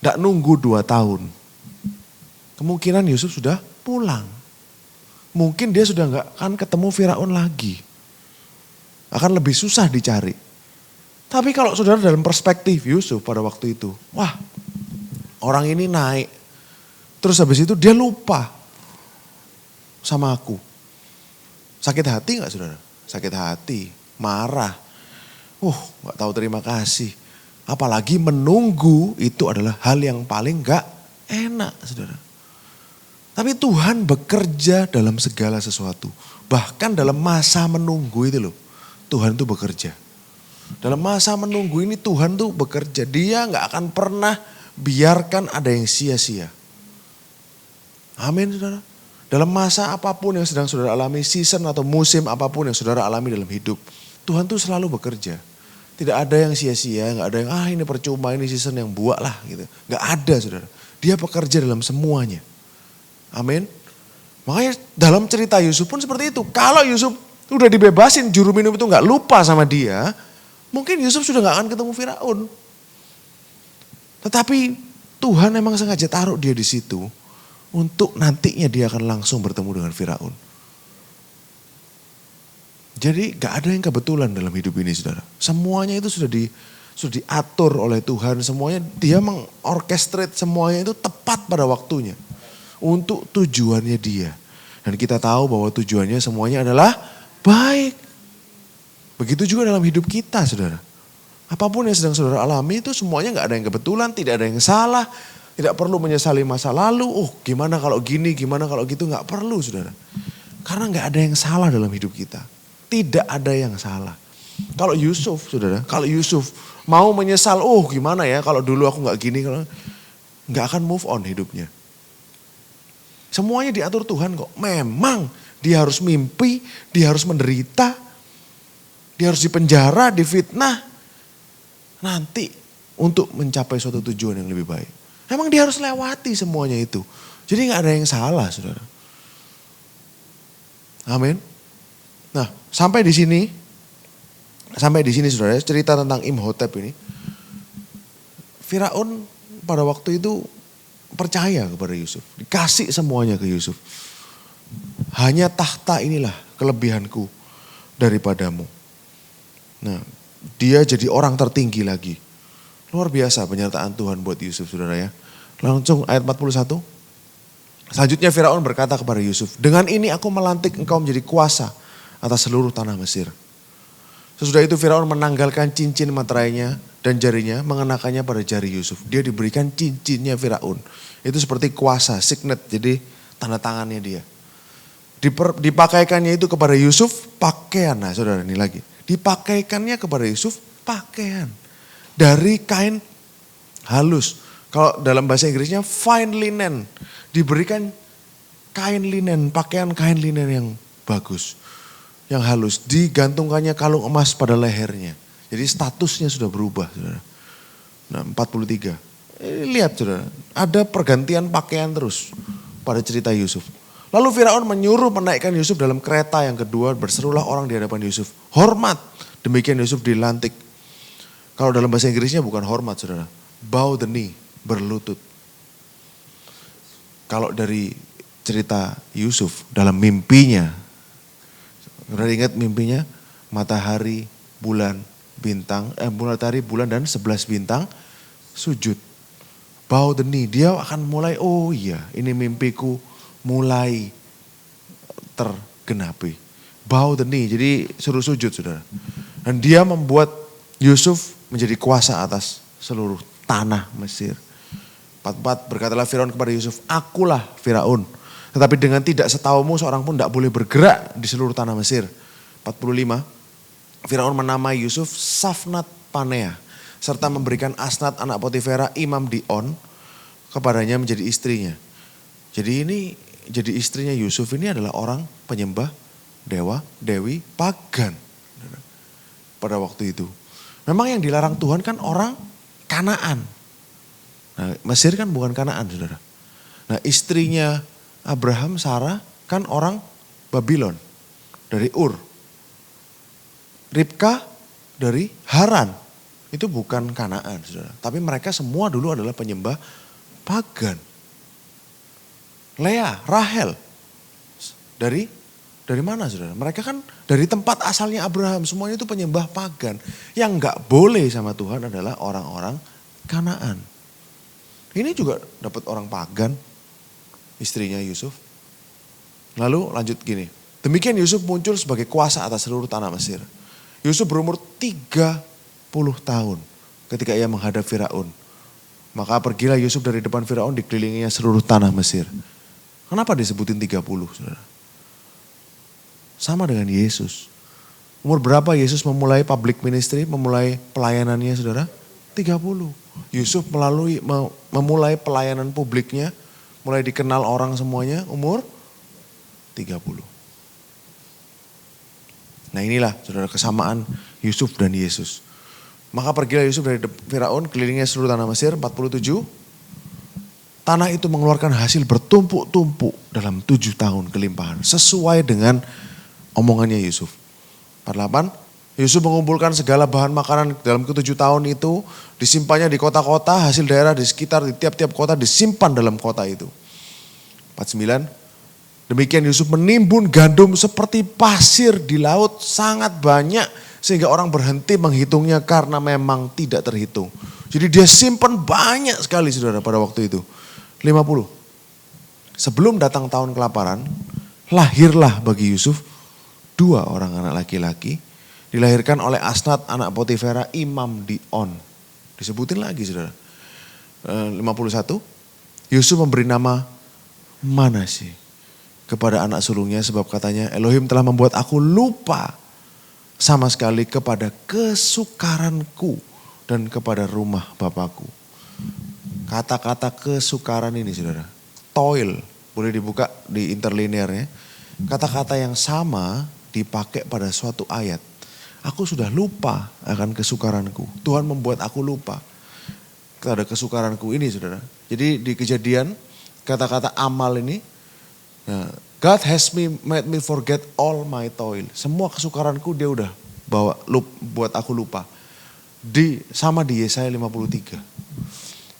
Tidak nunggu 2 tahun. Kemungkinan Yusuf sudah pulang. Mungkin dia sudah gak akan ketemu Firaun lagi. Akan lebih susah dicari. Tapi kalau saudara dalam perspektif Yusuf pada waktu itu, wah orang ini naik. Terus habis itu dia lupa sama aku. Sakit hati gak saudara? sakit hati, marah. Gak tahu terima kasih. Apalagi menunggu itu adalah hal yang paling gak enak, saudara. Tapi Tuhan bekerja dalam segala sesuatu. Bahkan dalam masa menunggu itu loh, Tuhan tuh bekerja. Dalam masa menunggu ini Tuhan tuh bekerja. Dia gak akan pernah biarkan ada yang sia-sia. Amin, saudara. Dalam masa apapun yang sedang saudara alami, season atau musim apapun yang saudara alami dalam hidup, Tuhan tuh selalu bekerja. Tidak ada yang sia-sia, gak ada yang ini percuma, ini season yang buak lah gitu. Gak ada, saudara. Dia bekerja dalam semuanya. Amin. Makanya dalam cerita Yusuf pun seperti itu. Kalau Yusuf udah dibebasin, juru minum itu gak lupa sama dia, mungkin Yusuf sudah gak akan ketemu Firaun. Tetapi Tuhan memang sengaja taruh dia di situ untuk nantinya dia akan langsung bertemu dengan Firaun. Jadi gak ada yang kebetulan dalam hidup ini, saudara. Semuanya itu sudah diatur oleh Tuhan. Semuanya dia mengorkestrate semuanya itu tepat pada waktunya. Untuk tujuannya dia. Dan kita tahu bahwa tujuannya semuanya adalah baik. Begitu juga dalam hidup kita, saudara. Apapun yang sedang saudara alami itu semuanya gak ada yang kebetulan, tidak ada yang salah. Tidak perlu menyesali masa lalu. Gimana kalau gini, gimana kalau gitu. Gak perlu, saudara. Karena gak ada yang salah dalam hidup kita. Tidak ada yang salah. Kalau Yusuf, saudara, kalau Yusuf mau menyesal, gimana ya kalau dulu aku gak gini. Gak akan move on hidupnya. Semuanya diatur Tuhan kok. Memang dia harus mimpi, dia harus menderita. Dia harus dipenjara, difitnah. Nanti untuk mencapai suatu tujuan yang lebih baik. Memang dia harus lewati semuanya itu. Jadi gak ada yang salah, saudara. Amin. Nah, sampai di sini saudara, cerita tentang Imhotep ini. Firaun pada waktu itu percaya kepada Yusuf. Dikasih semuanya ke Yusuf. Hanya tahta inilah kelebihanku daripadamu. Nah, dia jadi orang tertinggi lagi. Luar biasa penyertaan Tuhan buat Yusuf, saudara ya. Langsung ayat 41. Selanjutnya Firaun berkata kepada Yusuf, dengan ini aku melantik engkau menjadi kuasa atas seluruh tanah Mesir. Sesudah itu Firaun menanggalkan cincin materainya dan jarinya, mengenakannya pada jari Yusuf. Dia diberikan cincinnya Firaun. Itu seperti kuasa, signet, jadi tanda tangannya dia. Dipakaikannya itu kepada Yusuf pakaian. Nah, saudara, ini lagi. Dipakaikannya kepada Yusuf pakaian dari kain halus. Kalau dalam bahasa Inggrisnya fine linen. Diberikan kain linen, pakaian kain linen yang bagus. Yang halus, digantungkannya kalung emas pada lehernya. Jadi statusnya sudah berubah, saudara. Nah, 43. Lihat, saudara, ada pergantian pakaian terus pada cerita Yusuf. Lalu Firaun menyuruh menaikkan Yusuf dalam kereta yang kedua, berserulah orang di hadapan Yusuf. Hormat, demikian Yusuf dilantik. Kalau dalam bahasa Inggrisnya bukan hormat, saudara. Bow the knee, berlutut. Kalau dari cerita Yusuf dalam mimpinya, saudara ingat mimpinya? Matahari, bulan, bintang, matahari, bulan dan 11 bintang sujud. Bow the knee, dia akan mulai, ini mimpiku mulai tergenapi. Bow the knee, jadi suruh sujud, saudara. Dan dia membuat Yusuf menjadi kuasa atas seluruh tanah Mesir. 44, berkatalah Firaun kepada Yusuf, akulah Firaun. Tetapi dengan tidak setaumu seorang pun tidak boleh bergerak di seluruh tanah Mesir. 45, Firaun menamai Yusuf Safnat Panea. Serta memberikan Asnat anak Potifera imam di On kepadanya menjadi istrinya. Jadi ini jadi istrinya Yusuf ini adalah orang penyembah dewi pagan pada waktu itu. Memang yang dilarang Tuhan kan orang Kanaan. Nah, Mesir kan bukan Kanaan, saudara. Nah, istrinya Abraham, Sarah kan orang Babylon dari Ur. Ribka dari Haran. Itu bukan Kanaan, saudara. Tapi mereka semua dulu adalah penyembah pagan. Lea, Rahel dari mana, saudara? Mereka kan dari tempat asalnya Abraham, semuanya itu penyembah pagan. Yang gak boleh sama Tuhan adalah orang-orang Kanaan. Ini juga dapat orang pagan, istrinya Yusuf. Lalu lanjut gini, Demikian Yusuf muncul sebagai kuasa atas seluruh tanah Mesir. Yusuf berumur 30 tahun ketika ia menghadap Firaun. Maka pergilah Yusuf dari depan Firaun, dikelilinginya seluruh tanah Mesir. Kenapa disebutin 30, saudara? Sama dengan Yesus. Umur berapa Yesus memulai public ministry, memulai pelayanannya, saudara? 30. Yusuf memulai pelayanan publiknya, mulai dikenal orang semuanya, umur 30. Nah inilah saudara kesamaan Yusuf dan Yesus. Maka pergilah Yusuf dari Firaun, kelilingnya seluruh tanah Mesir, 47. Tanah itu mengeluarkan hasil bertumpuk-tumpuk dalam 7 tahun kelimpahan. Sesuai dengan omongannya Yusuf. 48, Yusuf mengumpulkan segala bahan makanan dalam ke-7 tahun itu. Disimpannya di kota-kota, hasil daerah di sekitar, di tiap-tiap kota disimpan dalam kota itu. 49, demikian Yusuf menimbun gandum seperti pasir di laut sangat banyak. Sehingga orang berhenti menghitungnya karena memang tidak terhitung. Jadi dia simpan banyak sekali saudara pada waktu itu. 50. Sebelum datang tahun kelaparan, lahirlah bagi Yusuf 2 orang anak laki-laki. Dilahirkan oleh Asnat anak Potifera, imam di On. Disebutin lagi saudara. 51. Yusuf memberi nama Manasye kepada anak sulungnya sebab katanya Elohim telah membuat aku lupa sama sekali kepada kesukaranku dan kepada rumah bapakku. Kata-kata kesukaran ini saudara, toil, boleh dibuka di interlinearnya. Kata-kata yang sama dipakai pada suatu ayat. Aku sudah lupa akan kesukaranku. Tuhan membuat aku lupa kepada kesukaranku ini saudara. Jadi di Kejadian kata-kata amal ini, God has made me forget all my toil. Semua kesukaranku dia udah buat aku lupa. Sama di Yesaya 53.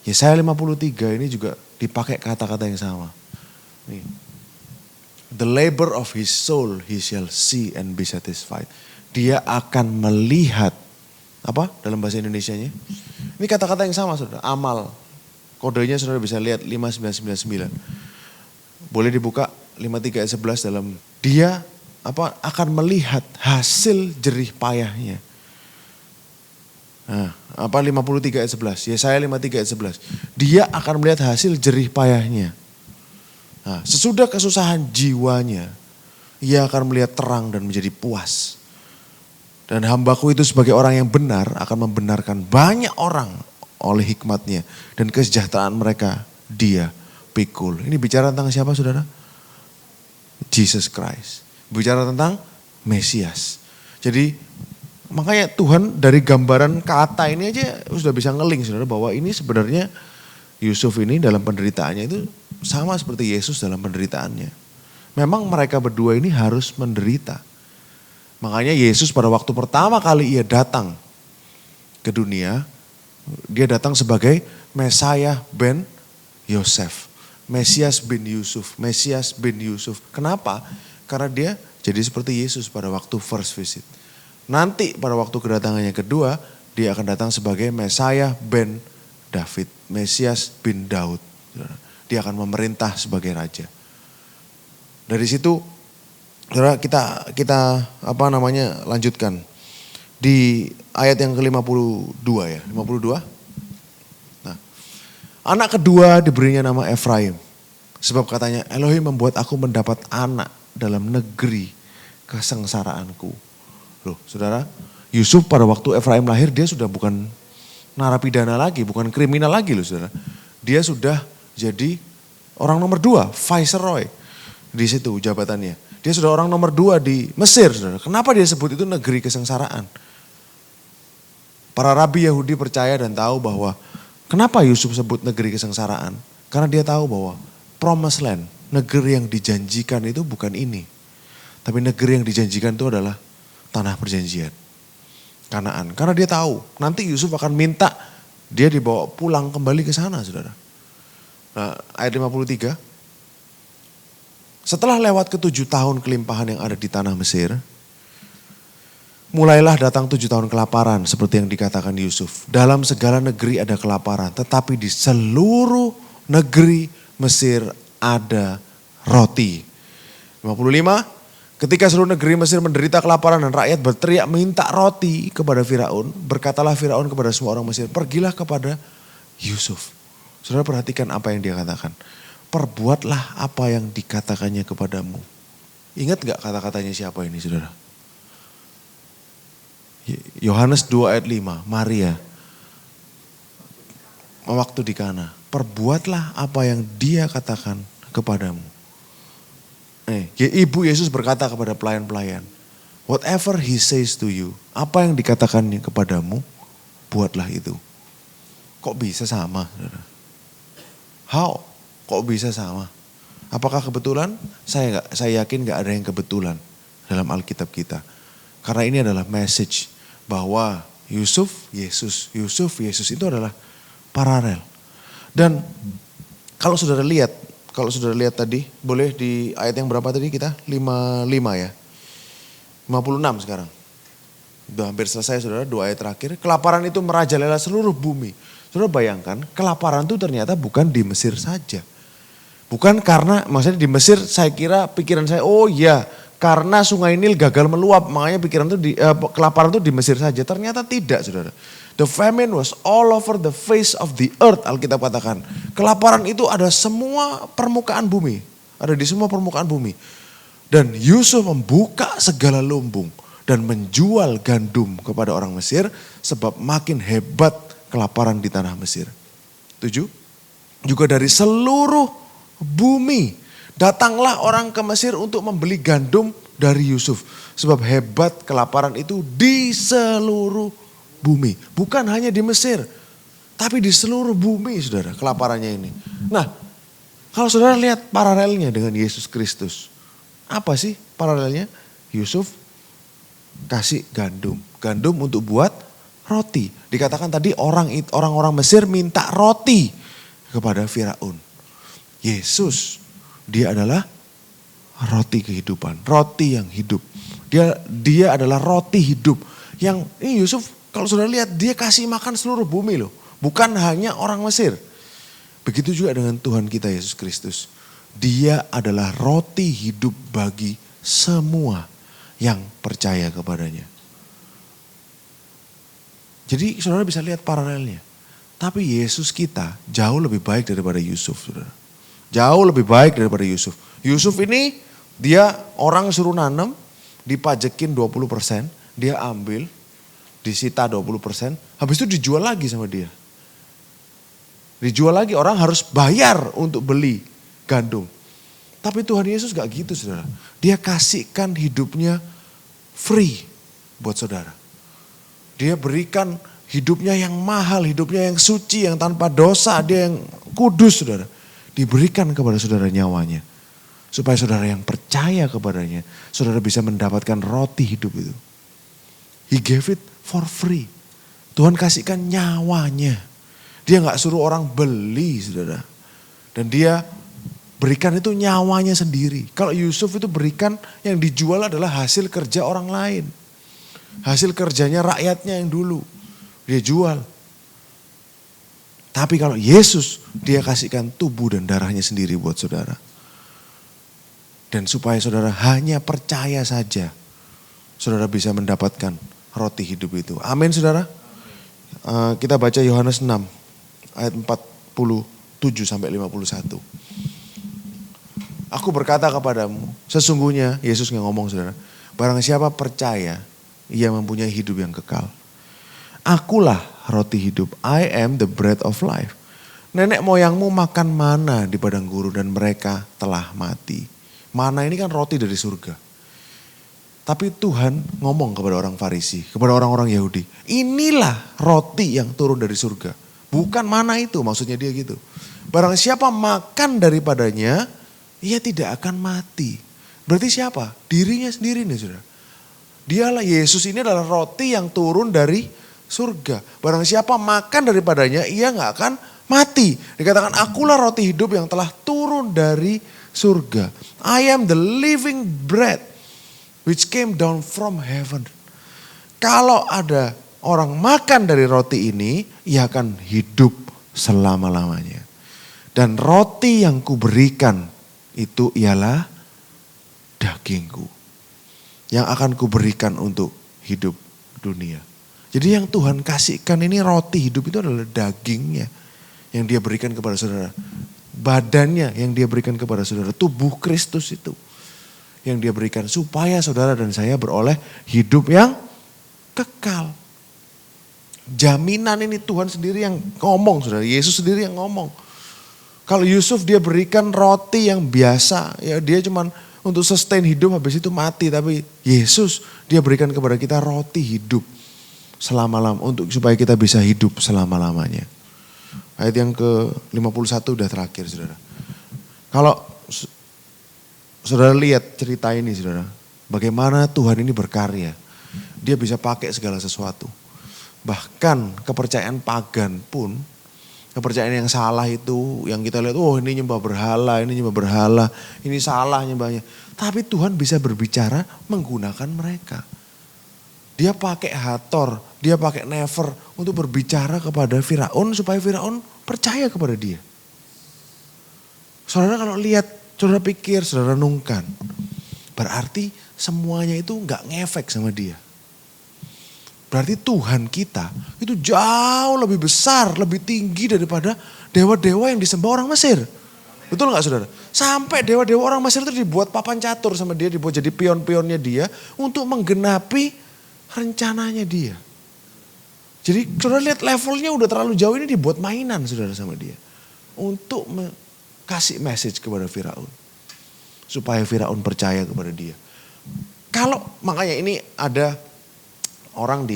Yesaya 53 ini juga dipakai kata-kata yang sama. Nih. The labor of his soul he shall see and be satisfied. Dia akan melihat, apa dalam bahasa Indonesianya? Ini kata-kata yang sama saudara, amal. Kodenya saudara bisa lihat 5999. Boleh dibuka 53 ayat 11 dalam dia akan melihat hasil jerih payahnya. Nah, 53 ayat 11. Yesaya 53 ayat 11. Dia akan melihat hasil jerih payahnya. Nah, sesudah kesusahan jiwanya, ia akan melihat terang dan menjadi puas. Dan hambaku itu sebagai orang yang benar akan membenarkan banyak orang oleh hikmatnya. Dan kesejahteraan mereka dia pikul. Ini bicara tentang siapa saudara? Jesus Christ. Bicara tentang Mesias. Jadi makanya Tuhan dari gambaran kata ini aja sudah bisa ngeling saudara bahwa ini sebenarnya Yusuf ini dalam penderitaannya itu sama seperti Yesus dalam penderitaannya. Memang mereka berdua ini harus menderita. Makanya Yesus pada waktu pertama kali ia datang ke dunia, dia datang sebagai Mesias ben Yosef. Mesias bin Yusuf, Mesias bin Yusuf. Kenapa? Karena dia jadi seperti Yesus pada waktu first visit. Nanti pada waktu kedatangannya kedua, dia akan datang sebagai Mesias ben David, Mesias bin Daud. Dia akan memerintah sebagai raja. Dari situ kita lanjutkan di ayat yang ke-52 ya, 52. Nah, anak kedua diberinya nama Efraim. Sebab katanya Elohim membuat aku mendapat anak dalam negeri kesengsaraanku. Loh, saudara, Yusuf pada waktu Efraim lahir dia sudah bukan narapidana lagi, bukan kriminal lagi loh saudara. Dia sudah jadi orang nomor 2, Viceroy di situ jabatannya. Dia sudah orang nomor 2 di Mesir saudara. Kenapa dia sebut itu negeri kesengsaraan? Para rabi Yahudi percaya dan tahu bahwa kenapa Yusuf sebut negeri kesengsaraan? Karena dia tahu bahwa promised land, negeri yang dijanjikan itu bukan ini. Tapi negeri yang dijanjikan itu adalah tanah perjanjian. Kanaan. Karena dia tahu nanti Yusuf akan minta dia dibawa pulang kembali ke sana saudara. Nah, ayat 53. Setelah lewat ke-7 tahun kelimpahan yang ada di tanah Mesir, mulailah datang 7 tahun kelaparan seperti yang dikatakan Yusuf. Dalam segala negeri ada kelaparan, tetapi di seluruh negeri Mesir ada roti. 55, Ketika seluruh negeri Mesir menderita kelaparan dan rakyat berteriak minta roti kepada Firaun, berkatalah Firaun kepada semua orang Mesir, pergilah kepada Yusuf. Saudara perhatikan apa yang dia katakan. Perbuatlah apa yang dikatakannya kepadamu. Ingat gak kata-katanya siapa ini saudara? Yohanes 2 ayat 5, Maria. Waktu di Kana, perbuatlah apa yang dia katakan kepadamu. Ibu Yesus berkata kepada pelayan-pelayan, whatever he says to you, apa yang dikatakannya kepadamu, buatlah itu. Kok bisa sama? Saudara? How? Kok bisa sama? Apakah kebetulan? Saya yakin gak ada yang kebetulan dalam Alkitab kita. Karena ini adalah message bahwa Yusuf, Yesus itu adalah paralel. Dan kalau saudara lihat tadi, boleh di ayat yang berapa tadi kita? 55 ya. 56 sekarang. Udah hampir selesai saudara, 2 ayat terakhir. Kelaparan itu merajalela seluruh bumi. Saudara bayangkan, kelaparan itu ternyata bukan di Mesir saja. Bukan karena, maksudnya di Mesir saya kira pikiran saya, oh iya karena sungai Nil gagal meluap. Makanya pikiran itu kelaparan itu di Mesir saja. Ternyata tidak saudara. The famine was all over the face of the earth, Alkitab katakan. Kelaparan itu ada semua permukaan bumi. Ada di semua permukaan bumi. Dan Yusuf membuka segala lumbung dan menjual gandum kepada orang Mesir sebab makin hebat kelaparan di tanah Mesir. 7. Juga dari seluruh bumi datanglah orang ke Mesir untuk membeli gandum dari Yusuf. Sebab hebat kelaparan itu di seluruh bumi. Bukan hanya di Mesir, tapi di seluruh bumi saudara kelaparannya ini. Nah, kalau saudara lihat paralelnya dengan Yesus Kristus. Apa sih paralelnya? Yusuf kasih gandum. Gandum untuk buat roti. Dikatakan tadi orang-orang Mesir minta roti kepada Firaun. Yesus, dia adalah roti kehidupan. Roti yang hidup. Dia adalah roti hidup. Yang ini Yusuf, kalau sudah lihat dia kasih makan seluruh bumi loh. Bukan hanya orang Mesir. Begitu juga dengan Tuhan kita Yesus Kristus. Dia adalah roti hidup bagi semua yang percaya kepadanya. Jadi saudara bisa lihat paralelnya. Tapi Yesus kita jauh lebih baik daripada Yusuf saudara. Jauh lebih baik daripada Yusuf. Yusuf ini dia orang suruh nanam, dipajekin 20%, dia ambil, disita 20%, habis itu dijual lagi sama dia. Dijual lagi, orang harus bayar untuk beli gandum. Tapi Tuhan Yesus gak gitu saudara. Dia kasihkan hidupnya free buat saudara. Dia berikan hidupnya yang mahal, hidupnya yang suci, yang tanpa dosa, dia yang kudus saudara. Diberikan kepada saudara nyawanya. Supaya saudara yang percaya kepadanya, saudara bisa mendapatkan roti hidup itu. He gave it for free. Tuhan kasihkan nyawanya. Dia gak suruh orang beli saudara. Dan dia berikan itu nyawanya sendiri. Kalau Yusuf itu berikan yang dijual adalah hasil kerja orang lain. Hasil kerjanya rakyatnya yang dulu. Dia jual. Tapi kalau Yesus, dia kasihkan tubuh dan darahnya sendiri buat saudara. Dan supaya saudara hanya percaya saja, saudara bisa mendapatkan roti hidup itu. Amin saudara. Kita baca Yohanes 6 ayat 47 sampai 51. Aku berkata kepadamu, sesungguhnya Yesus yang ngomong saudara, barang siapa percaya, ia mempunyai hidup yang kekal. Akulah roti hidup, I am the bread of life. Nenek moyangmu makan mana di padang gurun dan mereka telah mati. Mana ini kan roti dari surga. Tapi Tuhan ngomong kepada orang Farisi, kepada orang-orang Yahudi. Inilah roti yang turun dari surga. Bukan mana itu, maksudnya dia gitu. Barang siapa makan daripadanya, ia tidak akan mati. Berarti siapa? Dirinya sendiri nih saudara. Dialah Yesus ini adalah roti yang turun dari surga. Barang siapa makan daripadanya, ia gak akan mati. Dikatakan akulah roti hidup yang telah turun dari surga. I am the living bread which came down from heaven. Kalau ada orang makan dari roti ini, ia akan hidup selama-lamanya. Dan roti yang kuberikan itu ialah dagingku. yang akan kuberikan untuk hidup dunia. Jadi yang Tuhan kasihkan ini roti hidup itu adalah dagingnya yang dia berikan kepada saudara. Badannya yang dia berikan kepada saudara. Tubuh Kristus itu yang dia berikan supaya saudara dan saya beroleh hidup yang kekal. Jaminan ini Tuhan sendiri yang ngomong, saudara. Yesus sendiri yang ngomong. Kalau Yusuf dia berikan roti yang biasa, ya dia cuman untuk sustain hidup habis itu mati. Tapi Yesus dia berikan kepada kita roti hidup selama-lamanya untuk supaya kita bisa hidup selama-lamanya. Ayat yang ke-51 udah terakhir, saudara. Kalau saudara lihat cerita ini, saudara, bagaimana Tuhan ini berkarya. Dia bisa pakai segala sesuatu. Bahkan kepercayaan pagan pun, kepercayaan yang salah itu, yang kita lihat, oh ini nyembah berhala, ini salah nyembahnya. Tapi Tuhan bisa berbicara menggunakan mereka. Dia pakai Hathor, dia pakai Nefer untuk berbicara kepada Firaun supaya Firaun percaya kepada dia. Saudara kalau lihat, saudara pikir, saudara renungkan. Berarti semuanya itu gak ngefek sama dia. Berarti Tuhan kita itu jauh lebih besar, lebih tinggi daripada dewa-dewa yang disembah orang Mesir. Betul gak saudara? Sampai dewa-dewa orang Mesir itu dibuat papan catur sama dia, dibuat jadi pion-pionnya dia untuk menggenapi rencananya dia. Jadi saudara lihat levelnya udah terlalu jauh, ini dibuat mainan saudara sama dia. Untuk kasih message kepada Firaun. Supaya Firaun percaya kepada dia. Kalau makanya ini ada orang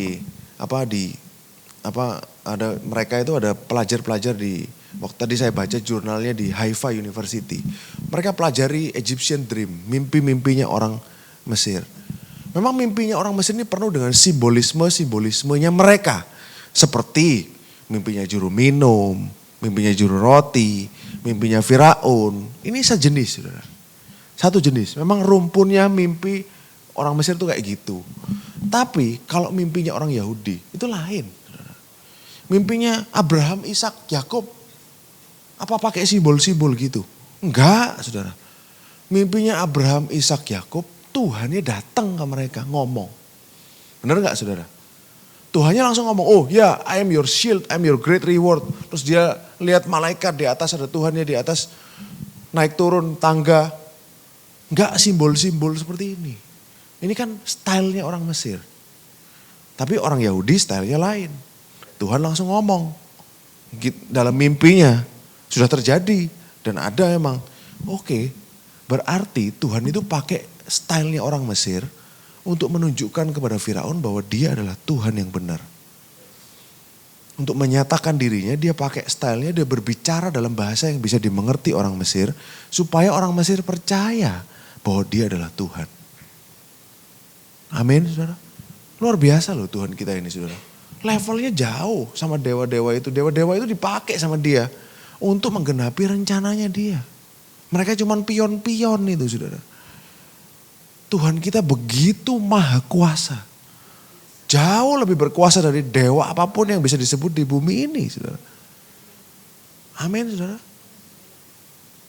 mereka itu ada pelajar-pelajar di waktu tadi saya baca jurnalnya di Haifa University. Mereka pelajari Egyptian Dream, mimpi-mimpinya orang Mesir. Memang mimpinya orang Mesir ini penuh dengan simbolismenya mereka. Seperti mimpinya juru minum, mimpinya juru roti, mimpinya Firaun. Ini sejenis, saudara. Satu jenis. Memang rumpunnya mimpi orang Mesir itu kayak gitu. Tapi kalau mimpinya orang Yahudi itu lain. Saudara. Mimpinya Abraham, Ishak, Yakub. Apa pakai simbol-simbol gitu? Enggak, saudara. Mimpinya Abraham, Ishak, Yakub. Tuhannya datang ke mereka ngomong. Benar gak saudara? Tuhannya langsung ngomong, oh ya I am your shield, I am your great reward. Terus dia lihat malaikat di atas, ada Tuhannya di atas. Naik turun tangga. Enggak simbol-simbol seperti ini. Ini kan stylenya orang Mesir. Tapi orang Yahudi stylenya lain. Tuhan langsung ngomong. Dalam mimpinya sudah terjadi. Dan ada emang, oke, berarti Tuhan itu pakai stylenya orang Mesir untuk menunjukkan kepada Firaun bahwa dia adalah Tuhan yang benar. Untuk menyatakan dirinya dia pakai stylenya, dia berbicara dalam bahasa yang bisa dimengerti orang Mesir supaya orang Mesir percaya bahwa dia adalah Tuhan. Amin saudara. Luar biasa loh Tuhan kita ini saudara. Levelnya jauh sama dewa-dewa itu. Dewa-dewa itu dipakai sama dia untuk menggenapi rencananya dia. Mereka cuma pion-pion itu saudara. Tuhan kita begitu maha kuasa. Jauh lebih berkuasa dari dewa apapun yang bisa disebut di bumi ini. Saudara. Amin saudara.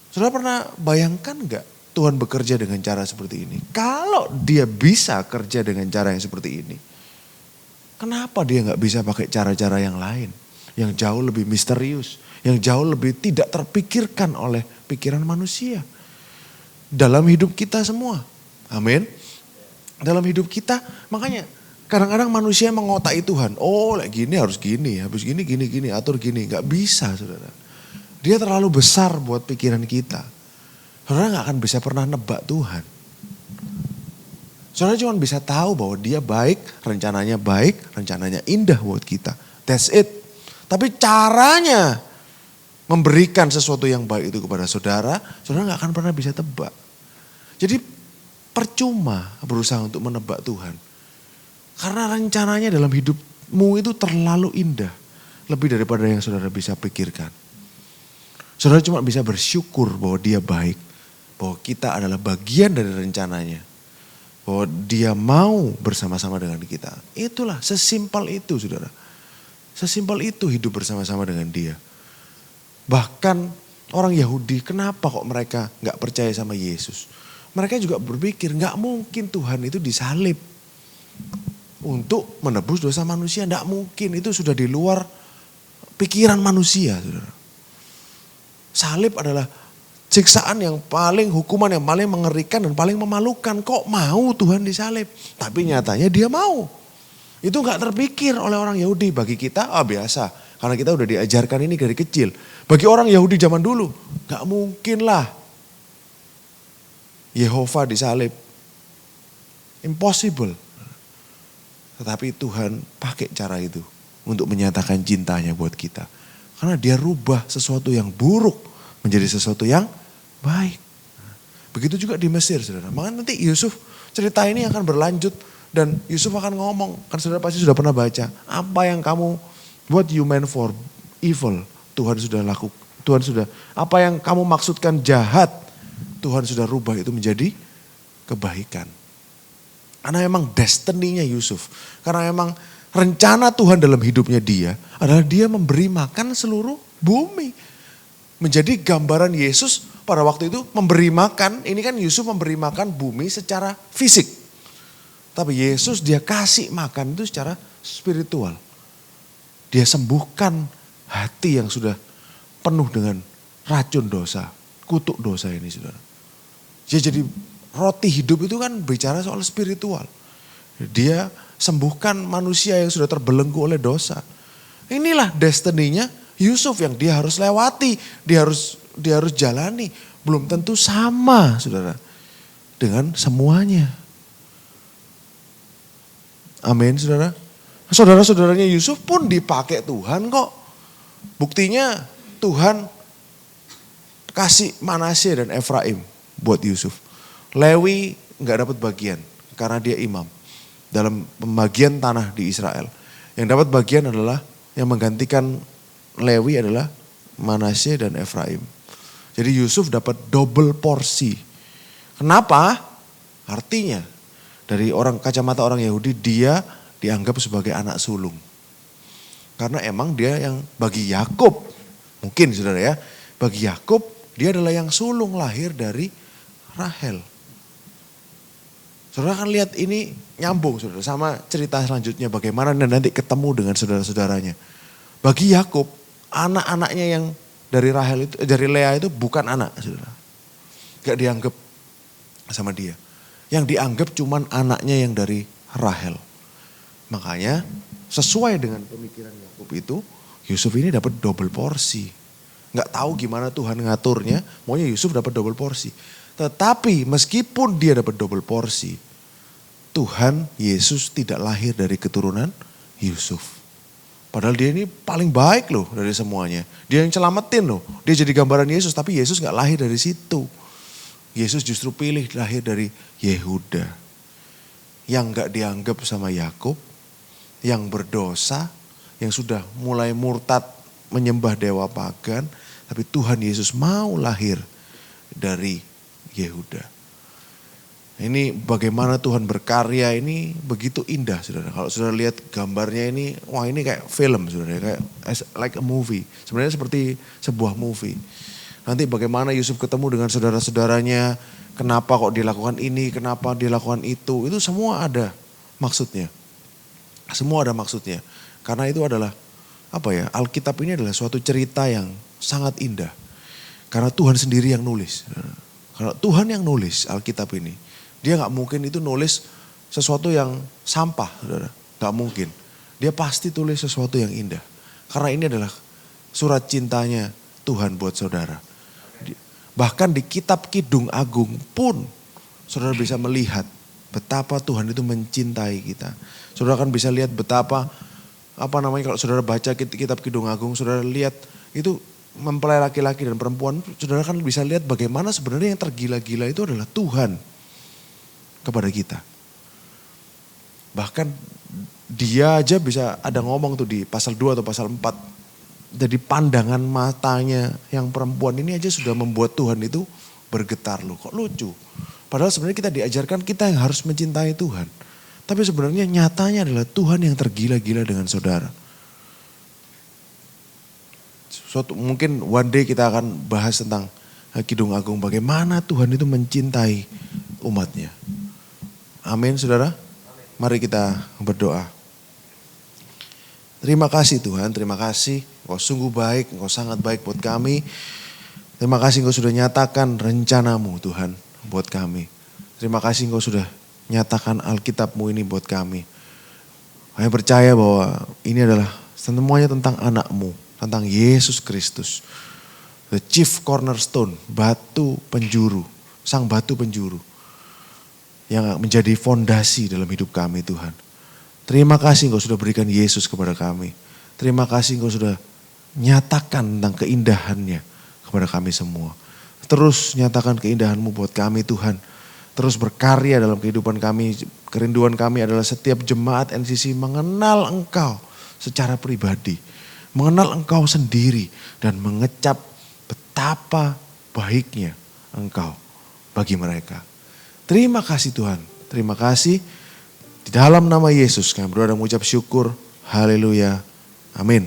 Saudara pernah bayangkan gak Tuhan bekerja dengan cara seperti ini? Kalau dia bisa kerja dengan cara yang seperti ini. Kenapa dia gak bisa pakai cara-cara yang lain? Yang jauh lebih misterius. Yang jauh lebih tidak terpikirkan oleh pikiran manusia. Dalam hidup kita semua. Amin. Dalam hidup kita, makanya kadang-kadang manusia mengotai Tuhan. Oh, gini harus gini, habis gini, atur gini. Gak bisa, saudara. Dia terlalu besar buat pikiran kita. Saudara gak akan bisa pernah nebak Tuhan. Saudara cuma bisa tahu bahwa dia baik, rencananya indah buat kita. That's it. Tapi caranya memberikan sesuatu yang baik itu kepada saudara, saudara gak akan pernah bisa tebak. Jadi percuma berusaha untuk menebak Tuhan. Karena rencananya dalam hidupmu itu terlalu indah. Lebih daripada yang saudara bisa pikirkan. Saudara cuma bisa bersyukur bahwa dia baik. Bahwa kita adalah bagian dari rencananya. Bahwa dia mau bersama-sama dengan kita. Itulah sesimpel itu saudara. Sesimpel itu hidup bersama-sama dengan dia. Bahkan orang Yahudi kenapa kok mereka gak percaya sama Yesus? mereka juga berpikir nggak mungkin Tuhan itu disalib untuk menebus dosa manusia. Nggak mungkin, itu sudah di luar pikiran manusia. Saudara. Salib adalah siksaan yang paling, hukuman yang paling mengerikan dan paling memalukan. Kok mau Tuhan disalib? Tapi nyatanya dia mau. Itu gak terpikir oleh orang Yahudi. Bagi kita, biasa. Karena kita udah diajarkan ini dari kecil. Bagi orang Yahudi zaman dulu, gak mungkin lah Yehova disalib. Impossible. Tetapi Tuhan pakai cara itu untuk menyatakan cintanya buat kita. Karena dia rubah sesuatu yang buruk menjadi sesuatu yang baik. Begitu juga di Mesir, saudara. Makanya nanti Yusuf, cerita ini akan berlanjut. Dan Yusuf akan ngomong, kan saudara pasti sudah pernah baca. Apa yang kamu, what you meant for evil, Tuhan sudah lakukan. Tuhan sudah, apa yang kamu maksudkan jahat, Tuhan sudah rubah itu menjadi kebaikan. Karena emang destiny-nya Yusuf. Karena emang rencana Tuhan dalam hidupnya dia adalah dia memberi makan seluruh bumi. Menjadi gambaran Yesus pada waktu itu memberi makan, ini kan Yusuf memberi makan bumi secara fisik. Tapi Yesus dia kasih makan itu secara spiritual. Dia sembuhkan hati yang sudah penuh dengan racun dosa, kutuk dosa ini saudara. Jadi roti hidup itu kan bicara soal spiritual. Dia sembuhkan manusia yang sudah terbelenggu oleh dosa. Inilah destiny-nya Yusuf yang dia harus lewati, dia harus jalani. Belum tentu sama saudara dengan semuanya. Amin saudara. Saudara-saudaranya Yusuf pun dipakai Tuhan kok. Buktinya Tuhan kasih Manasye dan Efraim buat Yusuf. Lewi gak dapat bagian karena dia imam dalam pembagian tanah di Israel. Yang dapat bagian adalah, yang menggantikan Lewi adalah Manasye dan Efraim. Jadi Yusuf dapat double porsi. Kenapa? Artinya dari kacamata orang Yahudi dia dianggap sebagai anak sulung. Karena emang dia yang bagi Yakub, mungkin saudara ya, bagi Yakub dia adalah yang sulung lahir dari Rahel. Saudara kan lihat ini nyambung saudara sama cerita selanjutnya bagaimana nanti ketemu dengan saudara-saudaranya. Bagi Yakub, anak-anaknya yang dari Rahel itu, dari Lea itu bukan anak saudara. Gak dianggap sama dia. Yang dianggap cuman anaknya yang dari Rahel. Makanya sesuai dengan pemikiran Yakub itu, Yusuf ini dapat double porsi. Gak tahu gimana Tuhan ngaturnya, maunya Yusuf dapat double porsi. Tetapi meskipun dia dapat double porsi, Tuhan Yesus tidak lahir dari keturunan Yusuf. Padahal dia ini paling baik loh dari semuanya. Dia yang selamatin loh. Dia jadi gambaran Yesus, tapi Yesus gak lahir dari situ. Yesus justru pilih lahir dari Yehuda. Yang gak dianggap sama Yakub, yang berdosa, yang sudah mulai murtad menyembah dewa pagan. Tapi Tuhan Yesus mau lahir dari Yehuda. Ini bagaimana Tuhan berkarya ini begitu indah saudara. Kalau saudara lihat gambarnya ini, wah ini kayak film saudara, kayak like a movie. Sebenarnya seperti sebuah movie. Nanti bagaimana Yusuf ketemu dengan saudara-saudaranya, kenapa kok dilakukan ini, kenapa dilakukan itu semua ada maksudnya. Semua ada maksudnya. Karena itu adalah Alkitab ini adalah suatu cerita yang sangat indah. Karena Tuhan sendiri yang nulis. Kalau Tuhan yang nulis Alkitab ini, dia gak mungkin itu nulis sesuatu yang sampah, saudara. Gak mungkin. Dia pasti tulis sesuatu yang indah. Karena ini adalah surat cintanya Tuhan buat saudara. Bahkan di kitab Kidung Agung pun saudara bisa melihat betapa Tuhan itu mencintai kita. Saudara kan bisa lihat betapa, kalau saudara baca kitab Kidung Agung, saudara lihat itu mempelai laki-laki dan perempuan, saudara kan bisa lihat bagaimana sebenarnya yang tergila-gila itu adalah Tuhan kepada kita. Bahkan dia aja bisa ada ngomong tuh di pasal 2 atau pasal 4. Jadi pandangan matanya yang perempuan ini aja sudah membuat Tuhan itu bergetar loh. Kok lucu. Padahal sebenarnya kita diajarkan kita yang harus mencintai Tuhan. Tapi sebenarnya nyatanya adalah Tuhan yang tergila-gila dengan saudara. Mungkin one day kita akan bahas tentang Kidung Agung. Bagaimana Tuhan itu mencintai umatnya. Amin saudara. Mari kita berdoa. Terima kasih Tuhan, terima kasih. Engkau sungguh baik, Engkau sangat baik buat kami. Terima kasih Engkau sudah nyatakan rencanamu Tuhan buat kami. Terima kasih Engkau sudah nyatakan Alkitab-Mu ini buat kami. Kami percaya bahwa ini adalah semuanya tentang anak-Mu, tentang Yesus Kristus. The chief cornerstone, batu penjuru, sang batu penjuru. Yang menjadi fondasi dalam hidup kami Tuhan. Terima kasih Engkau sudah berikan Yesus kepada kami. Terima kasih Engkau sudah nyatakan tentang keindahannya kepada kami semua. Terus nyatakan keindahan-Mu buat kami Tuhan. Terus berkarya dalam kehidupan kami. Kerinduan kami adalah setiap jemaat NCC mengenal Engkau secara pribadi. Mengenal Engkau sendiri dan mengecap betapa baiknya Engkau bagi mereka. Terima kasih Tuhan, terima kasih. Di dalam nama Yesus kami berdoa dan mengucap syukur. Haleluya. Amin.